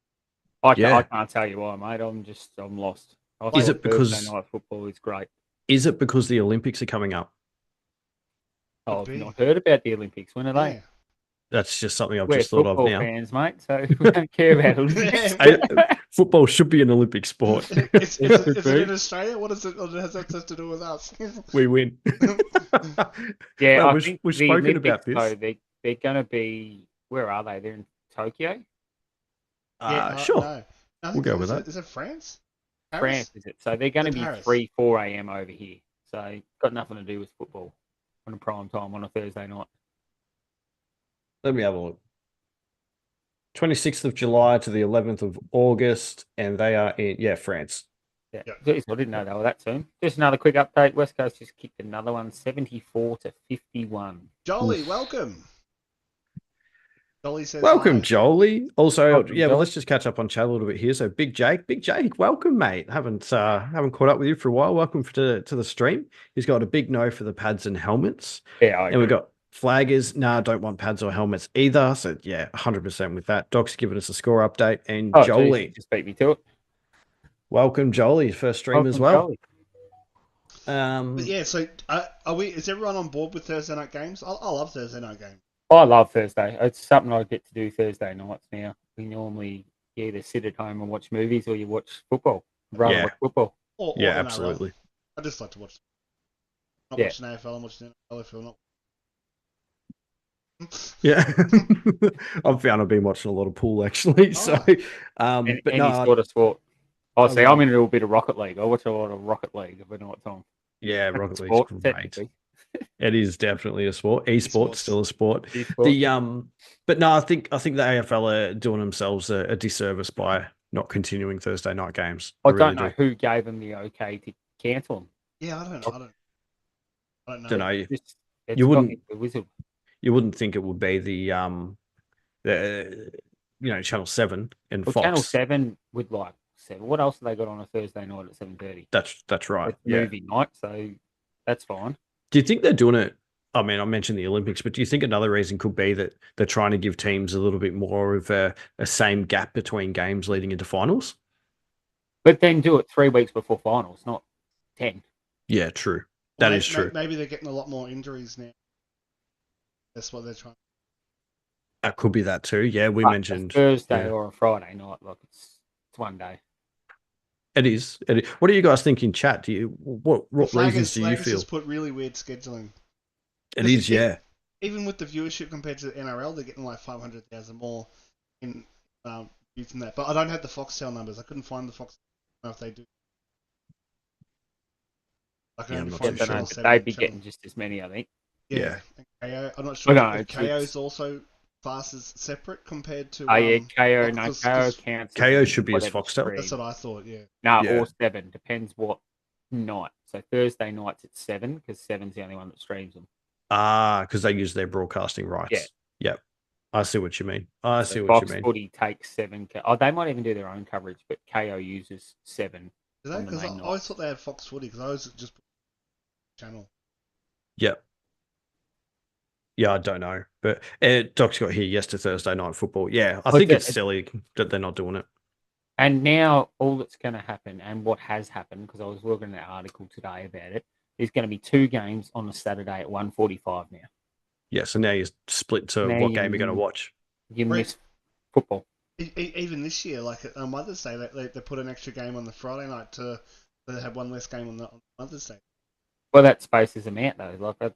I can't tell you why, mate. I'm lost. Is it because Thursday night football is great? Is it because the Olympics are coming up? I've not heard about the Olympics. When are they? That's just something I've We're just thought of football now. Fans, mate, so we don't care about Olympics. Football should be an Olympic sport. Is it in Australia? What is it? What has that to do with us? We win. Yeah, well, I think we've the spoken Olympics, about this. though, they're going to be. Where are they? They're in Tokyo. Sure. No. We'll go with that. Is it France? France, is it? So they're going to be 3-4 a.m. over here. So got nothing to do with football on a prime time on a Thursday night. Let me have a look. 26th of July to the 11th of August, and they are in France. Yeah. Jeez, I didn't know they were that soon. Just another quick update. West Coast just kicked another one, 74-51. Jolie, welcome. Jolie says welcome, hi. Jolie. Also, welcome, well, let's just catch up on chat a little bit here. So, Big Jake, welcome, mate. Haven't caught up with you for a while. Welcome to the stream. He's got a big no for the pads and helmets. Yeah, and we've got Flaggers, don't want pads or helmets either. So yeah, 100% with that. Doc's giving us a score update, and Oh, Jolie, geez, just beat me to it. welcome Jolie, first stream as well. Jolie. But yeah, so are we? Is everyone on board with Thursday night games? I love Thursday night games. I love Thursday. It's something I get to do Thursday nights now. We normally either sit at home and watch movies or you watch football. I'd rather watch football. Or Yeah, NRL. absolutely. I just like to watch. Not Yeah. watching AFL, I'm watching NRL if you're not. Yeah, I've found I've been watching a lot of pool actually. So, And but any no, sort of sport. Oh, see, love- I'm in a little bit of Rocket League. I watch a lot of Rocket League if I know what's on. yeah, That's Rocket sport, League's great. technically. It is definitely a sport. Esports still a sport. Esports. But no, I think the AFL are doing themselves a disservice by not continuing Thursday night games. I really don't know who gave them the okay to cancel them. Yeah, I don't know. Don't know. It's You got wouldn't- me the whistle. You wouldn't think it would be the Channel 7 and Well, Fox. Channel 7 would like 7. What else have they got on a Thursday night at 7:30? That's right. It's Yeah. movie night, so that's fine. Do you think they're doing it? I mean, I mentioned the Olympics, but do you think another reason could be that they're trying to give teams a little bit more of a same gap between games leading into finals? But then do it 3 weeks before finals, not 10. Yeah, true. That is true. Maybe they're getting a lot more injuries now. That's what they're trying. That could be that too. Yeah, we But mentioned a Thursday yeah. or a Friday night, like it's one day. It is. What do you guys think in chat? Do you what reasons do you feel? Just put really weird scheduling. It is, yeah. Even with the viewership compared to the NRL, they're getting like 500,000 more in views than that. But I don't have the Foxtel numbers. I couldn't find the Fox. I don't know if they do. I can Yeah, only I'm not find too the sure. Channel But 7 they'd be channel. getting just as many, I think. Yeah. And KO, I'm not sure Okay, if KO is also classed as separate compared to. Oh, yeah, KO, Fox, no, 'cause- KO 'cause counts. KO should be as whatever Foxtel. stream. That's what I thought. Yeah. No, Yeah. or 7. Depends what night. So Thursday nights at 7 because 7's the only one that streams them. Because they use their broadcasting rights. Yeah. Yep. I see what you mean. I see what Fox you mean. Footy takes 7. Oh, they might even do their own coverage, but KO uses 7. Do they? On the Because I main always thought they had Fox Footy because I always just put channel. Yep. Yeah, I don't know. But Doc's got here, yes to Thursday night football. Yeah, I think it's silly that they're not doing it. And now all that's going to happen, and what has happened, because I was working an article today about it, there's going to be 2 games on a Saturday at 1:45 now. Yeah, so now you're split to Now what you- game you're going to watch. You Right. miss football. Even this year, like on Mother's Day, they put an extra game on the Friday night to have one less game on Mother's Day. Well, that spaces them out, though. Like,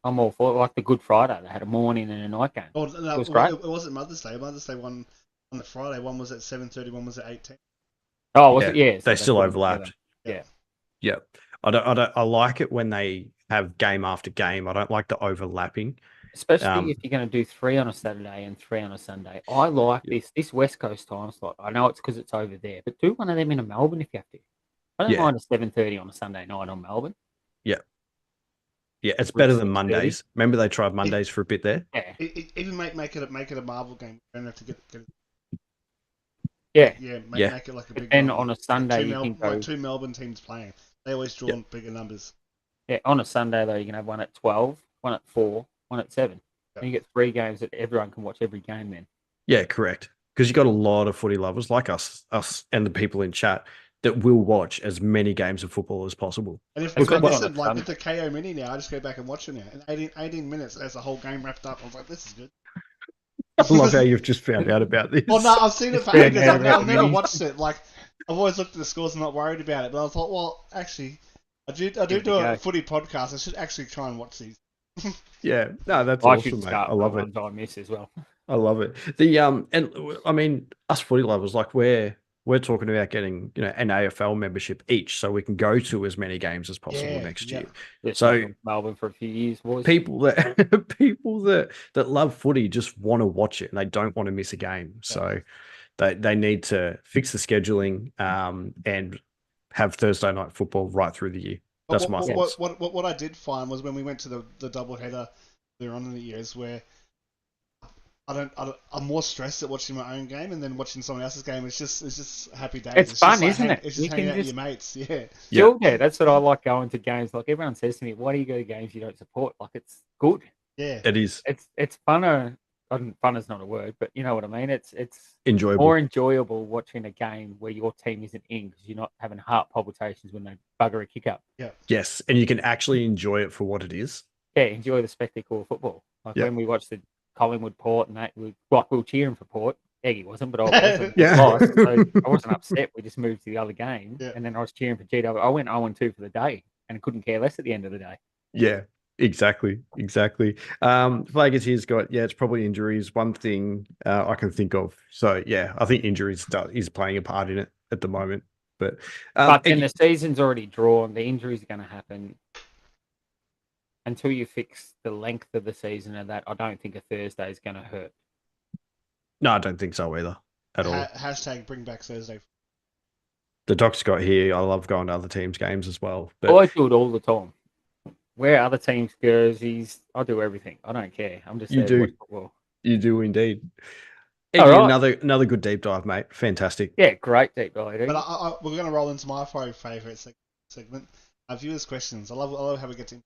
I'm all for it. Like the Good Friday, they had a morning and a night game. Oh, no, It was great. It wasn't Mother's Day. Mother's Day one on the Friday. One was at 7:30. One was at 8:10. Oh, was it? Yeah. so They still put them overlapped. together. Yep. I like it when they have game after game. I don't like the overlapping. Especially if you're going to do 3 on a Saturday and 3 on a Sunday. I like this West Coast time slot. I know it's because it's over there, but do one of them in a Melbourne if you have to. I don't Yeah. mind a 7:30 on a Sunday night on Melbourne. Yeah, it's better than 6:30. Mondays. Remember they tried Mondays for a bit there? Yeah. Even make it a Marvel game. You don't have to get Yeah. make it like a But big. then one. on a Sunday, two, you can go. 2 Melbourne teams playing. They always draw bigger numbers. Yeah, on a Sunday, though, you can have one at 12, one at 4, one at 7. Yeah. And you get 3 games that everyone can watch every game then. Yeah, correct. Because you got a lot of footy lovers like us and the people in chat that will watch as many games of football as possible. And if Look, like, well, listen, like with the KO Mini now, I just go back and watch it now. In 18 minutes, as the whole game wrapped up, I was like, this is good. I love how you've just found out about this. Well, no, I've seen it for Yeah, ages. yeah, I've yeah. never watched it. Like, I've always looked at the scores and not worried about it. But I thought, well, actually, I do Give it do a a go. footy podcast. I should actually try and watch these. Yeah, no, that's I awesome, should mate. start I love it. ones I miss as well. I love it. And I mean, us footy lovers, like we're talking about getting an AFL membership each, so we can go to as many games as possible Yeah, next yeah. year. Just So- like in Melbourne for a few years, boys. People that love footy just want to watch it and they don't want to miss a game. So they need to fix the scheduling and have Thursday night football right through the year. That's my thoughts. What I did find was when we went to the double header later on in the years where I'm more stressed at watching my own game and then watching someone else's game. It's just happy days. It's fun, just like isn't it? It's You just can hanging out with just- your mates. Yeah. Still, yeah, that's what I like going to games. Like everyone says to me, why do you go to games you don't support? Like it's good. Yeah. It is It's funner. Fun is not a word, but you know what I mean. It's enjoyable. more enjoyable watching a game where your team isn't in because you're not having heart palpitations when they bugger a kick up. Yeah. Yes, and you can actually enjoy it for what it is. Yeah, enjoy the spectacle of football. Like Yeah. when we watched the Collingwood Port and that, we were cheering for Port. Eggy wasn't, but I was. And Yeah. lost, so I wasn't upset. We just moved to the other game, Yeah. and then I was cheering for GW. I went 0-2 for the day and couldn't care less at the end of the day. Yeah, exactly. Vegas here's got, it's probably injuries. One thing I can think of. So, yeah, I think injuries is playing a part in it at the moment. But then the season's already drawn. The injuries are going to happen. Until you fix the length of the season and that, I don't think a Thursday is going to hurt. No, I don't think so either at all. Hashtag bring back Thursday. The doc's got here. I love going to other teams' games as well. But I do it all the time. Wear other teams' jerseys. I do everything. I don't care. I'm just You there to do. watch football. You do indeed. All Eggy, right. another good deep dive, mate. Fantastic. Yeah, great deep dive. But we're going to roll into my favourite segment. Viewers' questions. I love how we get to.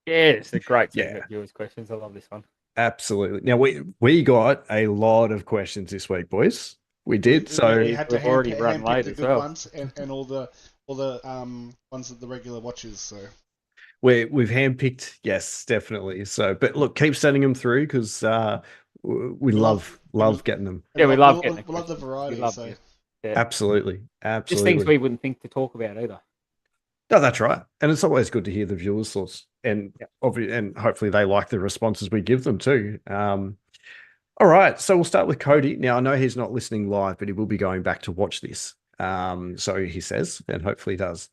Yeah, it's a great Yeah. segment. Viewers' questions. I love this one. Absolutely. Now we got a lot of questions this week, boys. We did. So we had to we've already run handpick late the as good well. ones and all the ones that the regular watches. So we've handpicked, yes, definitely. So, but look, keep sending them through because we love getting them. Yeah, we love getting we love the variety. So yeah. Absolutely. Just things we wouldn't think to talk about either. No, that's right. And it's always good to hear the viewers' thoughts. And and hopefully they like the responses we give them too. All right. So we'll start with Cody. Now, I know he's not listening live, but he will be going back to watch this. So he says, and hopefully he does.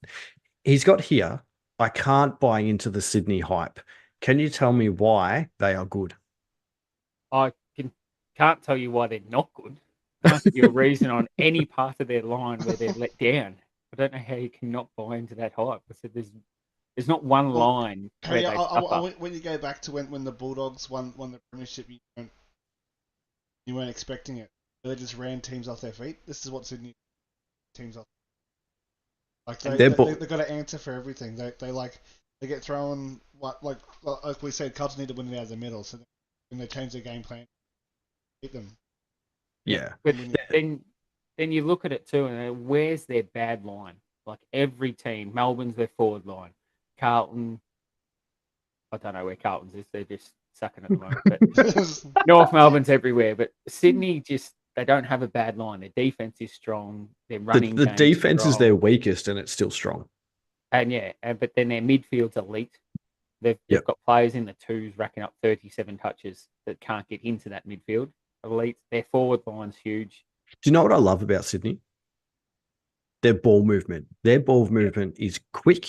He's got here, I can't buy into the Sydney hype. Can you tell me why they are good? I can't tell you why they're not good. I can't give you a reason on any part of their line where they're let down. I don't know how you cannot buy into that hype. I said there's not one line where they when you go back to when the Bulldogs won the premiership, you weren't expecting it. They just ran teams off their feet. This is what Sydney teams off. Like they've got an answer for everything. They get thrown like we said, Carlton need to win it out of the middle. So when they change their game plan, hit them. Yeah, but then you look at it too, and where's their bad line? Like every team, Melbourne's their forward line. Carlton, I don't know where Carlton's is. They're just sucking at the moment. But North Melbourne's everywhere. But Sydney they don't have a bad line. Their defense is strong. Their running the defense is their weakest, and it's still strong. And but then their midfield's elite. They've got players in the twos racking up 37 touches that can't get into that midfield. Elite. Their forward line's huge. Do you know what I love about Sydney? Their ball movement. Their ball movement is quick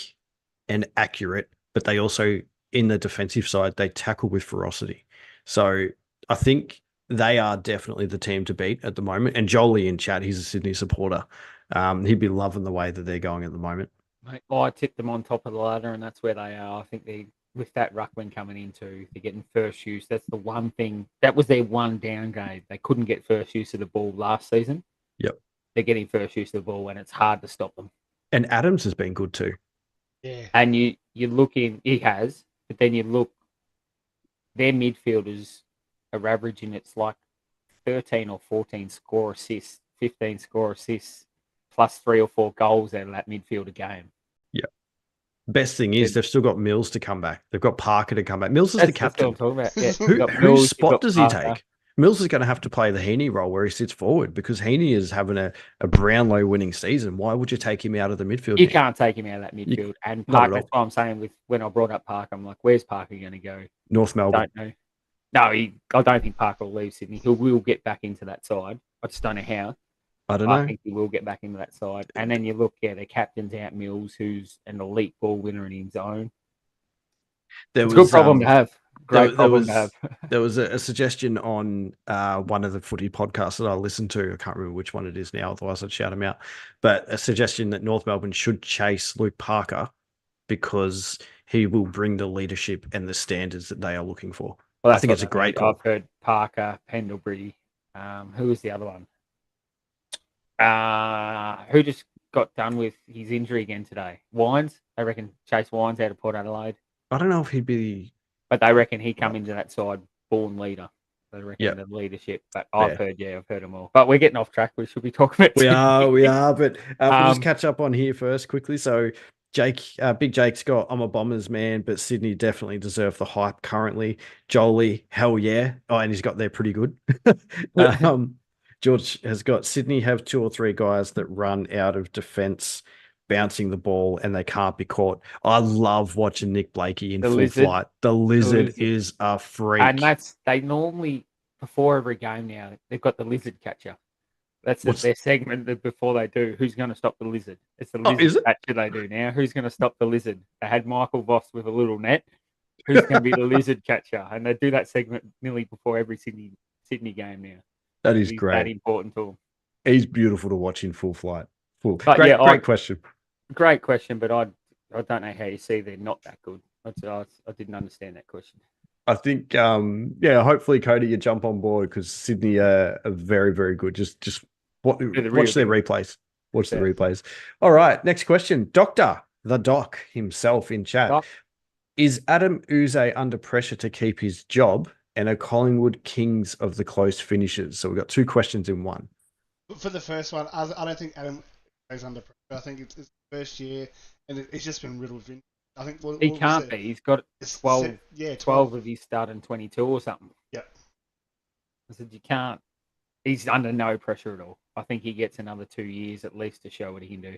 and accurate, but they also, in the defensive side, they tackle with ferocity. So I think they are definitely the team to beat at the moment. And Jolie in chat, he's a Sydney supporter. He'd be loving the way that they're going at the moment. I tipped them on top of the ladder, and that's where they are. I think with that ruckman coming into, they're getting first use. That's the one thing. That was their one downgrade. They couldn't get first use of the ball last season. Yep. They're getting first use of the ball, and it's hard to stop them. And Adams has been good too. Yeah. And you look in, he has, but then you look, their midfielders are averaging, it's like 13 or 14 score assists, 15 score assists, plus 3 or 4 goals out of that midfield a game. Yeah. Best thing is they've still got Mills to come back. They've got Parker to come back. Mills is the captain. That's what I'm talking about. Yeah. Whose spot does he take? Mills is going to have to play the Heaney role where he sits forward because Heaney is having a Brownlow winning season. Why would you take him out of the midfield? You can't take him out of that midfield. And Parker, that's what I'm saying when I brought up Parker, I'm like, where's Parker going to go? North Melbourne. Don't know. No, I don't think Parker will leave Sydney. He will get back into that side. I just don't know how. I don't know. I think he will get back into that side. And then you look, their captain's out Mills, who's an elite ball winner in his own. It's a good problem to have. Great problem to have. There was a suggestion on one of the footy podcasts that I listened to. I can't remember which one it is now, otherwise I'd shout him out. But a suggestion that North Melbourne should chase Luke Parker because he will bring the leadership and the standards that they are looking for. Well, I think it's a great call. I've heard Parker, Pendlebury. Who was the other one? Who just got done with his injury again today? Wines? I reckon Chase Wines out of Port Adelaide. I don't know if he'd be But they reckon he come into that side born leader. They reckon the leadership. But I've heard them all. But we're getting off track. We should be talking about. We are. But we'll just catch up on here first quickly. So Jake, Big Jake's got, I'm a Bombers man, but Sydney definitely deserve the hype currently. Jolie, hell yeah. Oh, and he's got there pretty good. George has got Sydney have 2 or 3 guys that run out of defence, bouncing the ball, and they can't be caught. I love watching Nick Blakey in full flight. The lizard is a freak. And they normally, before every game now, they've got the lizard catcher. That's their segment before they do. Who's going to stop the lizard? It's the lizard catcher they do now. Who's going to stop the lizard? They had Michael Voss with a little net. Who's going to be the lizard catcher? And they do that segment nearly before every Sydney game now. That is great. That important to him. He's beautiful to watch in full flight. Great question. Great question, but I don't know how you see they're not that good. I didn't understand that question. I think, hopefully, Cody, you jump on board because Sydney are very, very good. Just watch their replays. Watch the replays. All right, next question. The Doc himself in chat. Doc. Is Adam Uze under pressure to keep his job and are Collingwood kings of the close finishes? So we've got 2 questions in one. For the first one, I don't think Adam is under pressure. I think it's his first year and it's just been riddled with. I think he can't be. He's got 12 of his starting 22 or something. Yep. I said you can't. He's under no pressure at all. I think he gets another 2 years at least to show what he can do.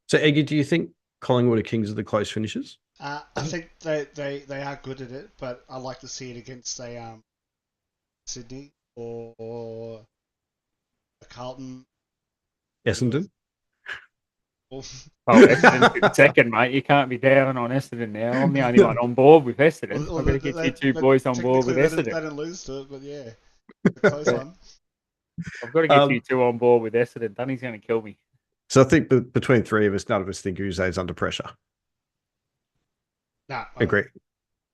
So, Egi, do you think Collingwood are kings of the close finishes? I think they are good at it, but I like to see it against Sydney or Carlton. Essendon? Essendon's second, mate. You can't be down on Essendon now. I'm the only one on board with Essendon. I'm going to get you 2 boys on board with Essendon. They didn't lose to it, but yeah, it's a close one. I've got to get you 2 on board with Essendon. Dunny's going to kill me. So I think between 3 of us, none of us think Uze is under pressure. No. Agree.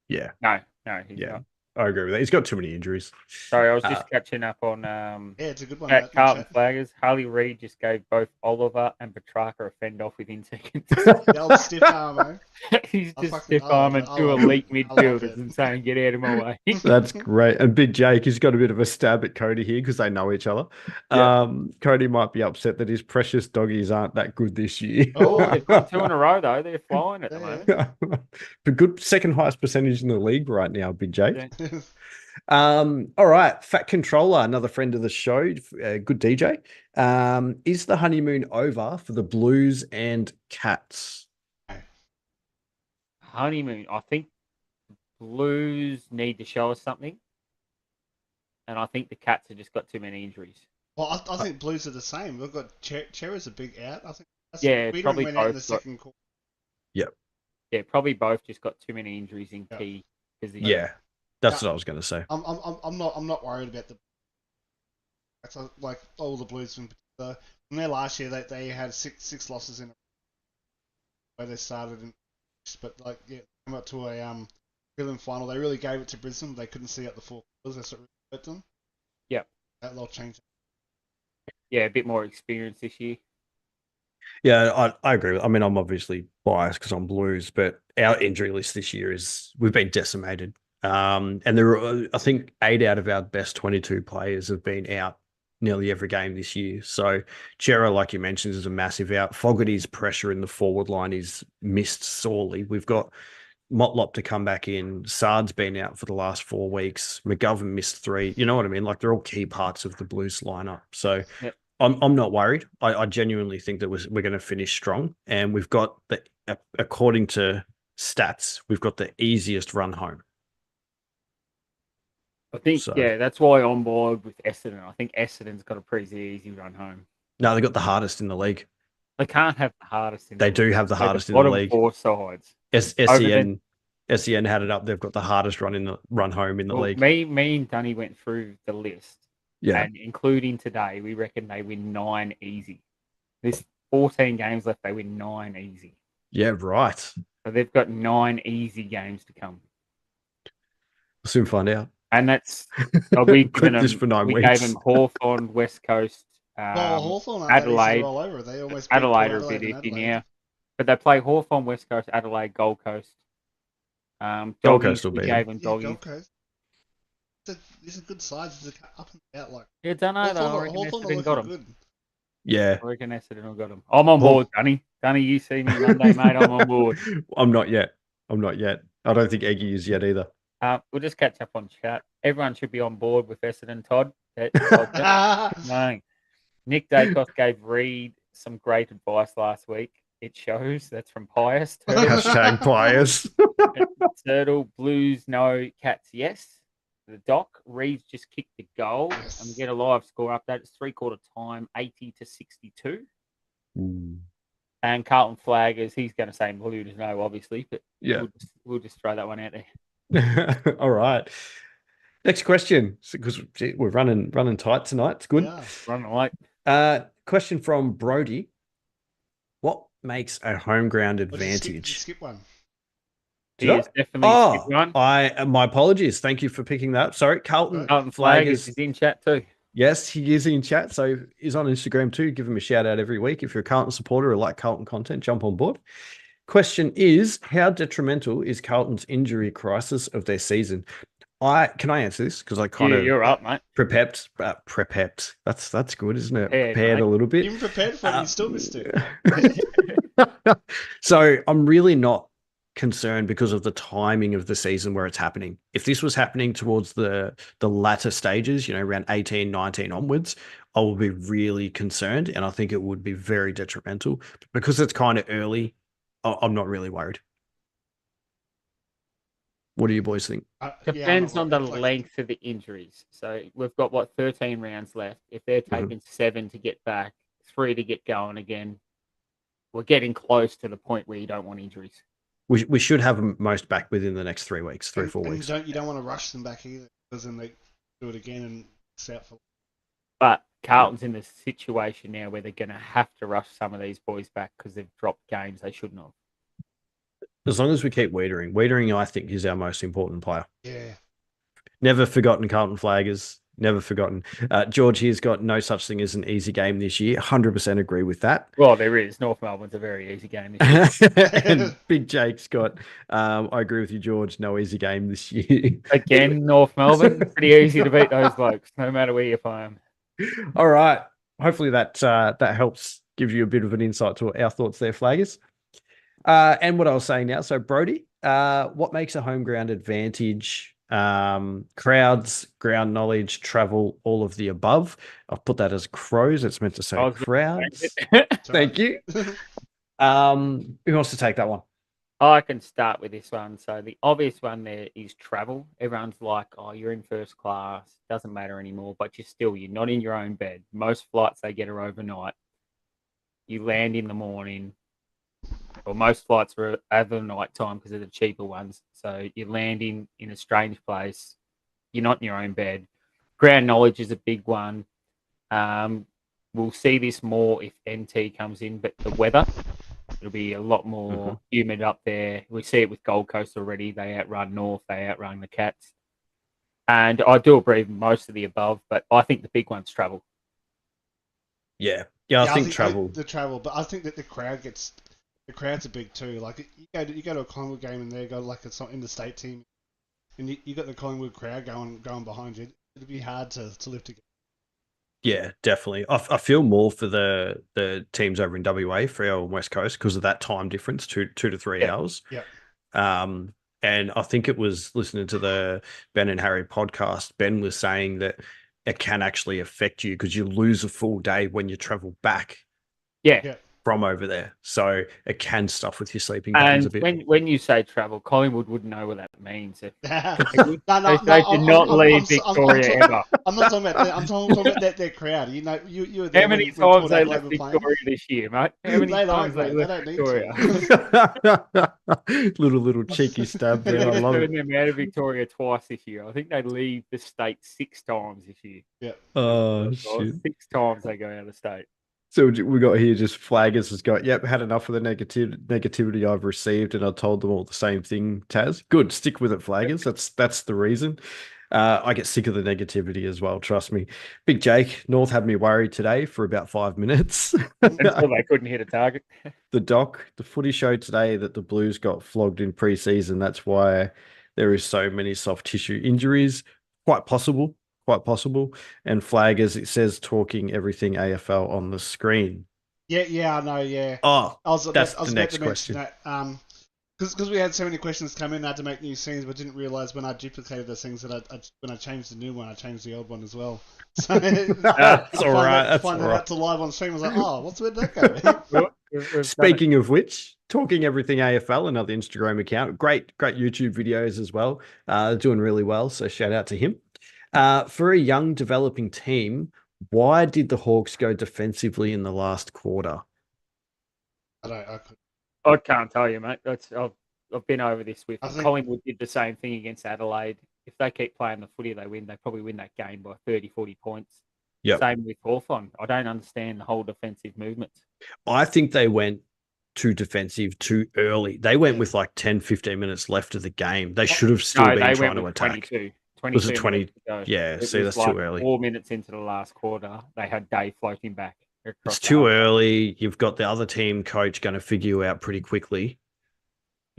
Yeah. No, he's not. I agree with that. He's got too many injuries. Sorry, I was just catching up on it's a good one. at Carlton Flaggers. Harley Reid just gave both Oliver and Petrarca a fend off within seconds. The old stiff arm, He's just stiff arming 2 elite midfielders and saying, "Get out of my way." That's great. And Big Jake, he's got a bit of a stab at Cody here because they know each other. Yeah. Cody might be upset that his precious doggies aren't that good this year. They've got 2 in a row though. They're flying at the moment. But good second highest percentage in the league right now, Big Jake. Yeah. All right, Fat Controller, another friend of the show, good DJ. Is the honeymoon over for the Blues and Cats? Honeymoon. I think Blues need to show us something, and I think the Cats have just got too many injuries. Well, I think Blues are the same. We've got Chera's a big out. I think. We probably went both out in the second quarter. Yep. Yeah, probably both just got too many injuries in key positions. Yeah. That's what I was going to say. I'm not worried about that's like all the Blues in particular. From there last year, they had six losses in a where they started, but came up to a prelim final. They really gave it to Brisbane. They couldn't see out the 4 quarters. That's what really hurt them. Yep. That'll change. Yeah, a bit more experience this year. Yeah, I agree. I mean, I'm obviously biased because I'm Blues, but our injury list this year we've been decimated. And there are, I think, 8 out of our best 22 players have been out nearly every game this year. So Chera, like you mentioned, is a massive out. Fogarty's pressure in the forward line is missed sorely. We've got Motlop to come back in. Sard's been out for the last 4 weeks. McGovern missed 3. You know what I mean? Like, they're all key parts of the Blues lineup. So I'm not worried. I genuinely think that we're going to finish strong. And we've got, according to stats, we've got the easiest run home. I think, that's why I'm on board with Essendon. I think Essendon's got a pretty easy run home. No, they've got the hardest in the league. They can't have the hardest in the league. They do have the hardest in the league. Bottom 4 sides. SEN had it up. They've got the hardest run home in the league. Me and Dunny went through the list. Yeah. And including today, we reckon they win 9 easy. There's 14 games left. They win 9 easy. Yeah, right. So they've got 9 easy games to come. We'll soon find out. And that's we gave them Hawthorn, West Coast, Adelaide. All over. They almost Adelaide are a bit iffy now, but they play Hawthorn, West Coast, Adelaide, Gold Coast, Gold Coast will we beat gave them. them Yeah, doggies. Gold Coast. These are good sides. It's up and out. Like Yeah, don't know though. I reckon Hawthorn are Essendon got looking them. good. Yeah. I reckon Essendon got them. I'm on board, Dunny. Dunny, you see me Monday, mate. I'm on board. I'm not yet. I don't think Egi is yet either. We'll just catch up on chat. Everyone should be on board with Essendon, Todd. No. Nick Dacos gave Reed some great advice last week. It shows. That's from Pius. Hashtag bias. Turtle, Blues, no. Cats, yes. The doc, Reed's just kicked the goal. Yes. And we get a live score update. It's 3/4 time, 80-62. And Carlton Flaggers, he's going to say blue to no, obviously, but Yeah. we'll just throw that one out there. All right. Next question, because we're running tight tonight. It's good. Yeah. Running late. Question from Brody. What makes a home ground Or did you advantage? skip one. He Did I? is definitely skip one. My apologies. Thank you for picking that up. Sorry, Carlton Carlton Flaggers. Flaggers is in chat too. Yes, he is in chat. So he's on Instagram too. Give him a shout out every week. If you're a Carlton supporter or like Carlton content, jump on board. Question is, how detrimental is Carlton's injury crisis of their season? Can I answer this? Because I kind of you're up, mate. prepped. That's good, isn't it? Prepared mate. a little bit. Even prepared for it, you still missed it. So I'm really not concerned because of the timing of the season where it's happening. If this was happening towards the latter stages, around 18, 19 onwards, I will be really concerned, and I think it would be very detrimental. Because it's kind of early, I'm not really worried. What do you boys think? Depends on the like, length of the injuries. So we've got 13 rounds left. If they're taking 7 to get back, 3 to get going again, we're getting close to the point where you don't want injuries. We should have them most back within the next 3 weeks, 3 or 4 weeks. You don't want to rush them back either, because then they do it again and it's out for. But Carlton's in the situation now where they're going to have to rush some of these boys back because they've dropped games they shouldn't have. As long as we keep Wiedering. Wiedering, I think, is our most important player. Yeah. Never forgotten Carlton Flaggers. Never forgotten. George here's got no such thing as an easy game this year. 100% agree with that. Well, there is. North Melbourne's a very easy game this year. And Big Jake's got, I agree with you, George, no easy game this year. Again, North Melbourne, pretty easy to beat those blokes, no matter where you play them. All right. Hopefully that helps give you a bit of an insight to our thoughts there, Flaggers. And what I was saying now, so Brody, what makes a home ground advantage? Crowds, ground knowledge, travel, all of the above. I've put that as crows. It's meant to say crowds. Thank you. Who wants to take that one? I can start with this one. So the obvious one there is travel. Everyone's like, oh, you're in first class. Doesn't matter anymore. But you're not in your own bed. Most flights they get are overnight. You land in the morning. Well, most flights are overnight time because they're the cheaper ones. So you're landing in a strange place. You're not in your own bed. Ground knowledge is a big one. We'll see this more if NT comes in, but the weather, it'll be a lot more humid up there. We see it with Gold Coast already. They outrun North. They outrun the Cats. And I do agree with most of the above, but I think the big one's travel. Yeah. I think travel. The travel, but I think that the crowds are big too. Like you go to a Collingwood game and they go like it's not in the state team, and you got the Collingwood crowd going behind you. It'd be hard to lift again. Yeah, definitely. I feel more for the teams over in WA, Freo and West Coast, because of that time difference, 2 to 3 hours. Yeah. And I think it was listening to the Ben and Harry podcast. Ben was saying that it can actually affect you because you lose a full day when you travel back. Yeah. From over there, so it can stuff with your sleeping patterns a bit. And when you say travel, Collingwood wouldn't know what that means. They did I'm not leave Victoria ever. I'm not talking about that. I'm talking about their crowd. You were there. How many times they left Victoria this year, mate? How many times they left Victoria? little cheeky stab there. I love it. Them out of Victoria twice this year. I think they leave the state 6 times this year. Yeah. Oh shit! 6 times they go out of state. So we got here just Flaggers has got, had enough of the negativity I've received, and I told them all the same thing, Taz. Good, stick with it, Flaggers. That's the reason. I get sick of the negativity as well. Trust me. Big Jake, North had me worried today for about 5 minutes. Until they couldn't hit a target. The footy showed today that the Blues got flogged in pre-season. That's why there is so many soft tissue injuries. Quite possible. Quite possible. And Flaggers, it says talking everything AFL on the screen. Yeah, I know, yeah. Oh, I was that's about the to next mention question. that. Because we had so many questions come in, I had to make new scenes, but didn't realise when I duplicated those things that when I changed the new one, I changed the old one as well. So That's all right. That's all find that right. that's live on stream. I was like, oh, where did that go? We've done it. Speaking of which, Talking Everything AFL, another Instagram account, great YouTube videos as well. Doing really well, so shout out to him. For a young developing team, why did the Hawks go defensively in the last quarter? I can't tell you, mate. I've been over this with I think- Collingwood did the same thing against Adelaide. If they keep playing the footy they win, they probably win that game by 30, 40 points. Yep. Same with Hawthorn. I don't understand the whole defensive movements. I think they went too defensive too early. They went with like 10, 15 minutes left of the game. They should have still been they trying went to with attack. 22 Was it 20? minutes to go. Yeah, It see, was that's too early. 4 minutes into the last quarter, they had Dave floating back. It's too early. You've got the other team coach going to figure you out pretty quickly.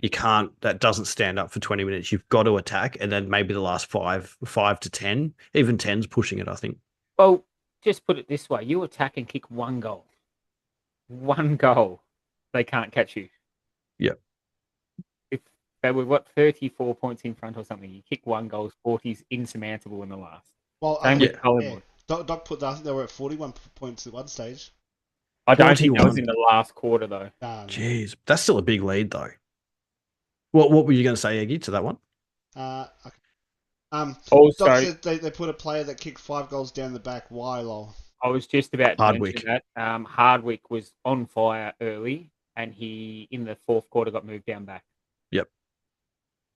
You can't, that doesn't stand up for 20 minutes. You've got to attack, and then maybe the last 5 to 10, even 10's pushing it, I think. Well, just put it this way. You attack and kick one goal. One goal. They can't catch you. Yep. If they were, 34 points in front or something, you kick one goal, 40's insurmountable in the last. Well, Same with yeah. Collingwood. Doc put that. I think they were at 41 points at one stage. I don't think that was 41. in the last quarter, though. No. Jeez, that's still a big lead, though. What were you going to say, Eggy, to that one? Okay. Also, Doc said they put a player that kicked 5 goals down the back. Why, lol? I was just about to Hardwick. mention that. Hardwick was on fire early, and he, in the fourth quarter, got moved down back. Yep.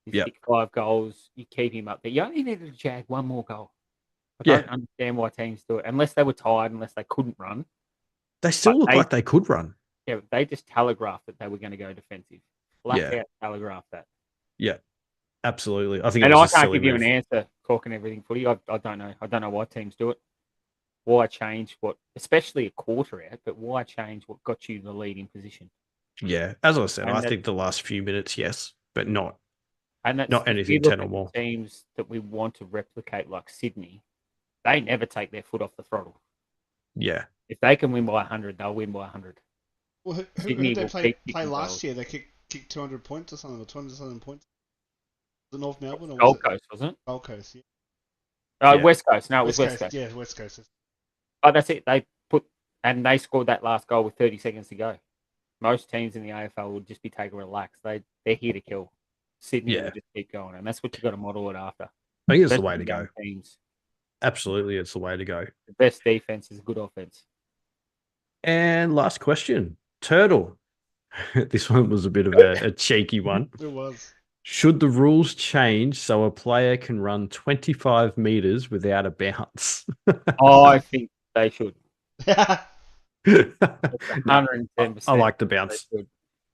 He's Yep. kicked 5 goals. You keep him up there. You only needed to jag one more goal. I Yeah. don't understand why teams do it. Unless they were tired, unless they couldn't run. They still But look they- like they could run. Yeah, they just telegraphed that they were going to go defensive. Flat Yeah. out telegraphed that. Yeah, absolutely. I think it And was I a can't silly give you move. an answer talking everything footy. I don't know. I don't know why teams do it. Why change what, especially a quarter out, but why change what got you the leading position? Yeah, as I said, And I that- think the last few minutes, yes, but not. And that's, Not if anything you look 10 or at more. Teams that we want to replicate, like Sydney, they never take their foot off the throttle. Yeah, If they can win by 100, they'll win by 100. Well, who Sydney did they will play keep kicking last goals. year? They kicked 200 points or something, or 200 points. The North Melbourne or Gold was it Coast, wasn't it? Gold Coast? Yeah. Oh, Yeah. West Coast. No, it was West Coast. Yeah, West Coast. Oh, that's it. They scored that last goal with 30 seconds to go. Most teams in the AFL would just be taking relax. They're here to kill. Sydney Yeah. will just keep going, and that's what you got to model it after. I think it's the Especially way to young go. Teams. Absolutely, it's the way to go. The best defense is good offense. And last question, Turtle. This one was a bit of a cheeky one. It was. Should the rules change so a player can run 25 meters without a bounce? I think they should. Yeah. 110%. I like the they bounce. should.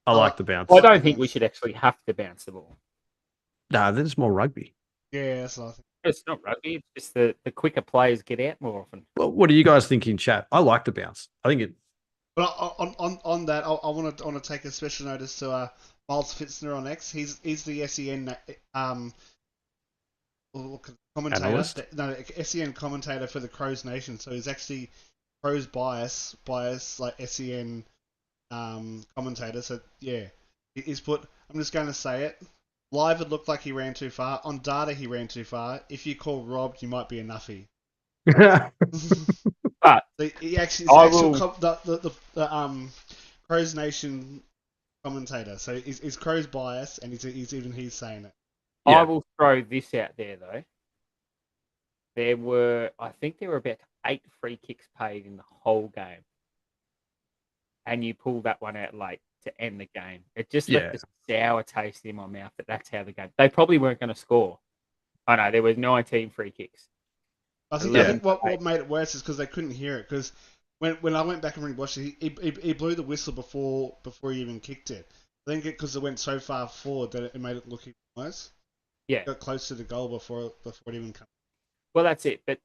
I like the bounce. I don't think we should actually have to bounce the ball. Nah, there's more rugby. Yeah, that's what I think. It's not rugby. It's just the quicker players get out more often. Well, what do you guys think in chat? I like the bounce. I think it. But on that, I want to take a special notice to Miles Fitzner on X. He's the SEN commentator. Analyst? No, SEN commentator for the Crows Nation. So he's actually Crows bias like SEN commentator. So yeah, he's put. I'm just going to say it. Live, it looked like he ran too far. On data, he ran too far. If you call Rob, you might be a nuffy. But So he actually, I the Crows Nation commentator. So he's Crows bias, and he's saying it. Yeah. I will throw this out there though. I think there were about 8 free kicks paid in the whole game, and you pull that one out late to end the game. It just left a sour taste in my mouth that that's how the game. They probably weren't going to score. I know there was 19 free kicks. I think what made it worse is because they couldn't hear it. Because when I went back and rewatched it, he blew the whistle before he even kicked it. I think because it went so far forward that it made it look even worse. got close to the goal before it even came. Well, that's it. But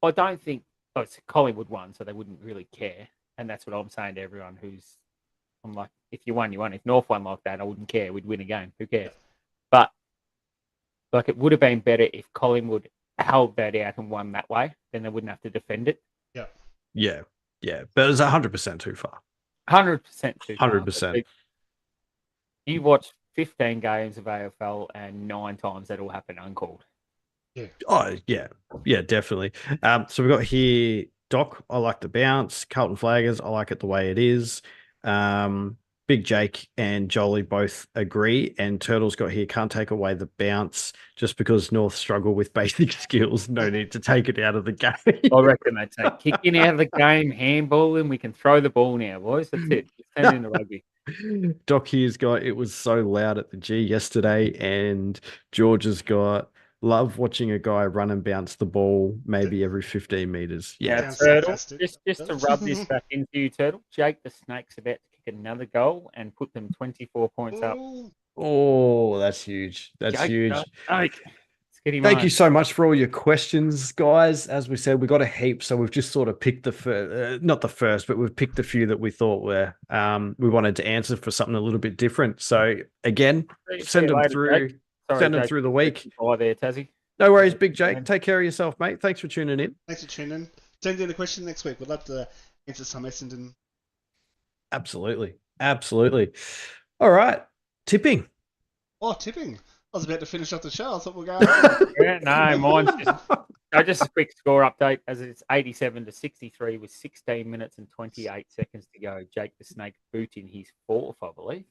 I don't think it's Collingwood won, so they wouldn't really care. And that's what I'm saying to everyone I'm like, if you won, you won. If North won like that, I wouldn't care. We'd win again. Who cares? But like, it would have been better if Collingwood held that out and won that way. Then they wouldn't have to defend it. Yeah. But it was 100% too far. 100% too far. 100%. You watch 15 games of AFL and 9 times that all happen uncalled. Yeah. Oh, yeah. Yeah, definitely. So we've got here, Doc, I like the bounce. Carlton Flaggers, I like it the way it is. Big Jake and Jolie both agree. And Turtle's got here, can't take away the bounce just because North struggle with basic skills. No need to take it out of the game. I reckon they'd say, kicking out of the game, handballing, we can throw the ball now, boys. That's it. Just turn it into rugby. Doc here's got, it was so loud at the G yesterday. And George has got, love watching a guy run and bounce the ball maybe every 15 meters. Yeah. Turtle, just to rub this back into you, Turtle. Jake the Snake's about to kick another goal and put them 24 points up. Oh, that's huge. That's huge. Jake. Thank you so much for all your questions, guys. As we said, we got a heap, so we've just sort of picked not the first, but we've picked a few that we thought were we wanted to answer for something a little bit different. So again, send them through. Send them through the week. Bye there, Tassie. No worries, Big Jake. Take care of yourself, mate. Thanks for tuning in. Thanks for tuning in. Send in a question next week. We'd love to answer some Essendon. Absolutely. All right. Tipping. Oh, tipping. I was about to finish off the show. I thought we were going. No, mine's just a quick score update as it's 87-63 with 16 minutes and 28 seconds to go. Jake the Snake boot in his 4th, I believe.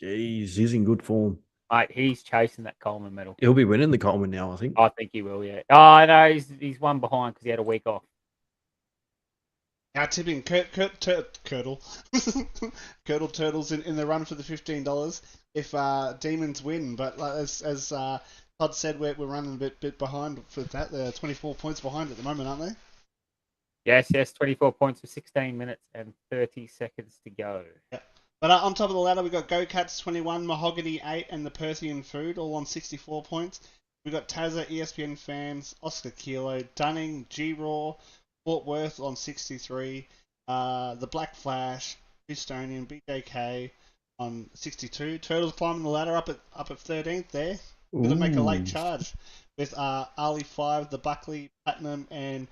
Jeez, he's in good form. Mate, he's chasing that Coleman medal. He'll be winning the Coleman now, I think. I think he will, yeah. Oh, no, he's one behind because he had a week off. Now tipping Curdle. Curdle Turtles in the run for the $15 if Demons win. But as Todd said, we're running a bit behind for that. They're 24 points behind at the moment, aren't they? Yes, 24 points with 16 minutes and 30 seconds to go. Yeah. But on top of the ladder, we've got Go Cats 21, Mahogany 8, and the Perthian Food all on 64 points. We've got Tazza, ESPN Fans, Oscar Kilo, Dunning, G-Raw, Fort Worth on 63, the Black Flash, Houstonian, BJK on 62. Turtles climbing the ladder up at 13th there. Going to make a late charge with Ali 5, the Buckley, Platinum, and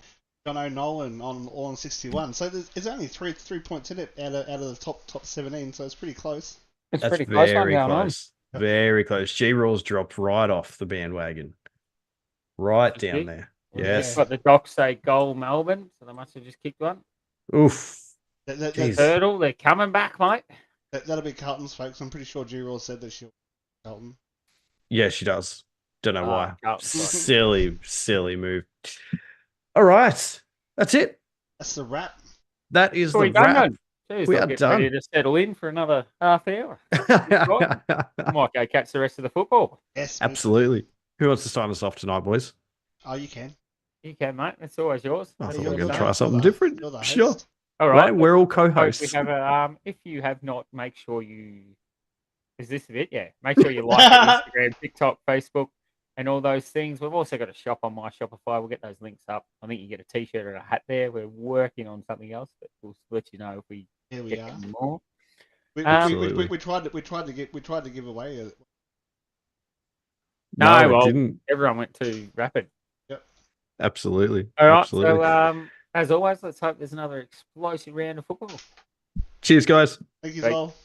John O'Nolan all on 61. So there's only three points in it out of the top 17, so it's pretty close. That's pretty close. Very close. Very close. G-Raw's dropped right off the bandwagon. Right down there. Yes. But the docs say goal Melbourne, so they must have just kicked one. Oof. The Turtle, they're coming back, mate. That'll be Carlton's folks. I'm pretty sure G-Raw said that she'll Carlton. Yeah, she does. Don't know why. Silly move. All right. That's it. That's the wrap. That is the wrap. Jeez, we are done. Ready to settle in for another half hour. Might go catch the rest of the football. Yes, absolutely. Who wants to sign us off tonight, boys? Oh, you can. You can, mate. It's always yours. I thought we were going to try something different. Sure. All right. We're all co-hosts. We have if you have not, make sure you... Is this it? Yeah. Make sure you like Instagram, TikTok, Facebook, and all those things. We've also got a shop on my Shopify. We'll get those links up. I think you get a T-shirt or a hat there. We're working on something else, but we'll let you know if we get more. We tried to give away. No, everyone went too rapid. Yep. Absolutely. All right. Absolutely. So as always, let's hope there's another explosive round of football. Cheers, guys. Thank you, all.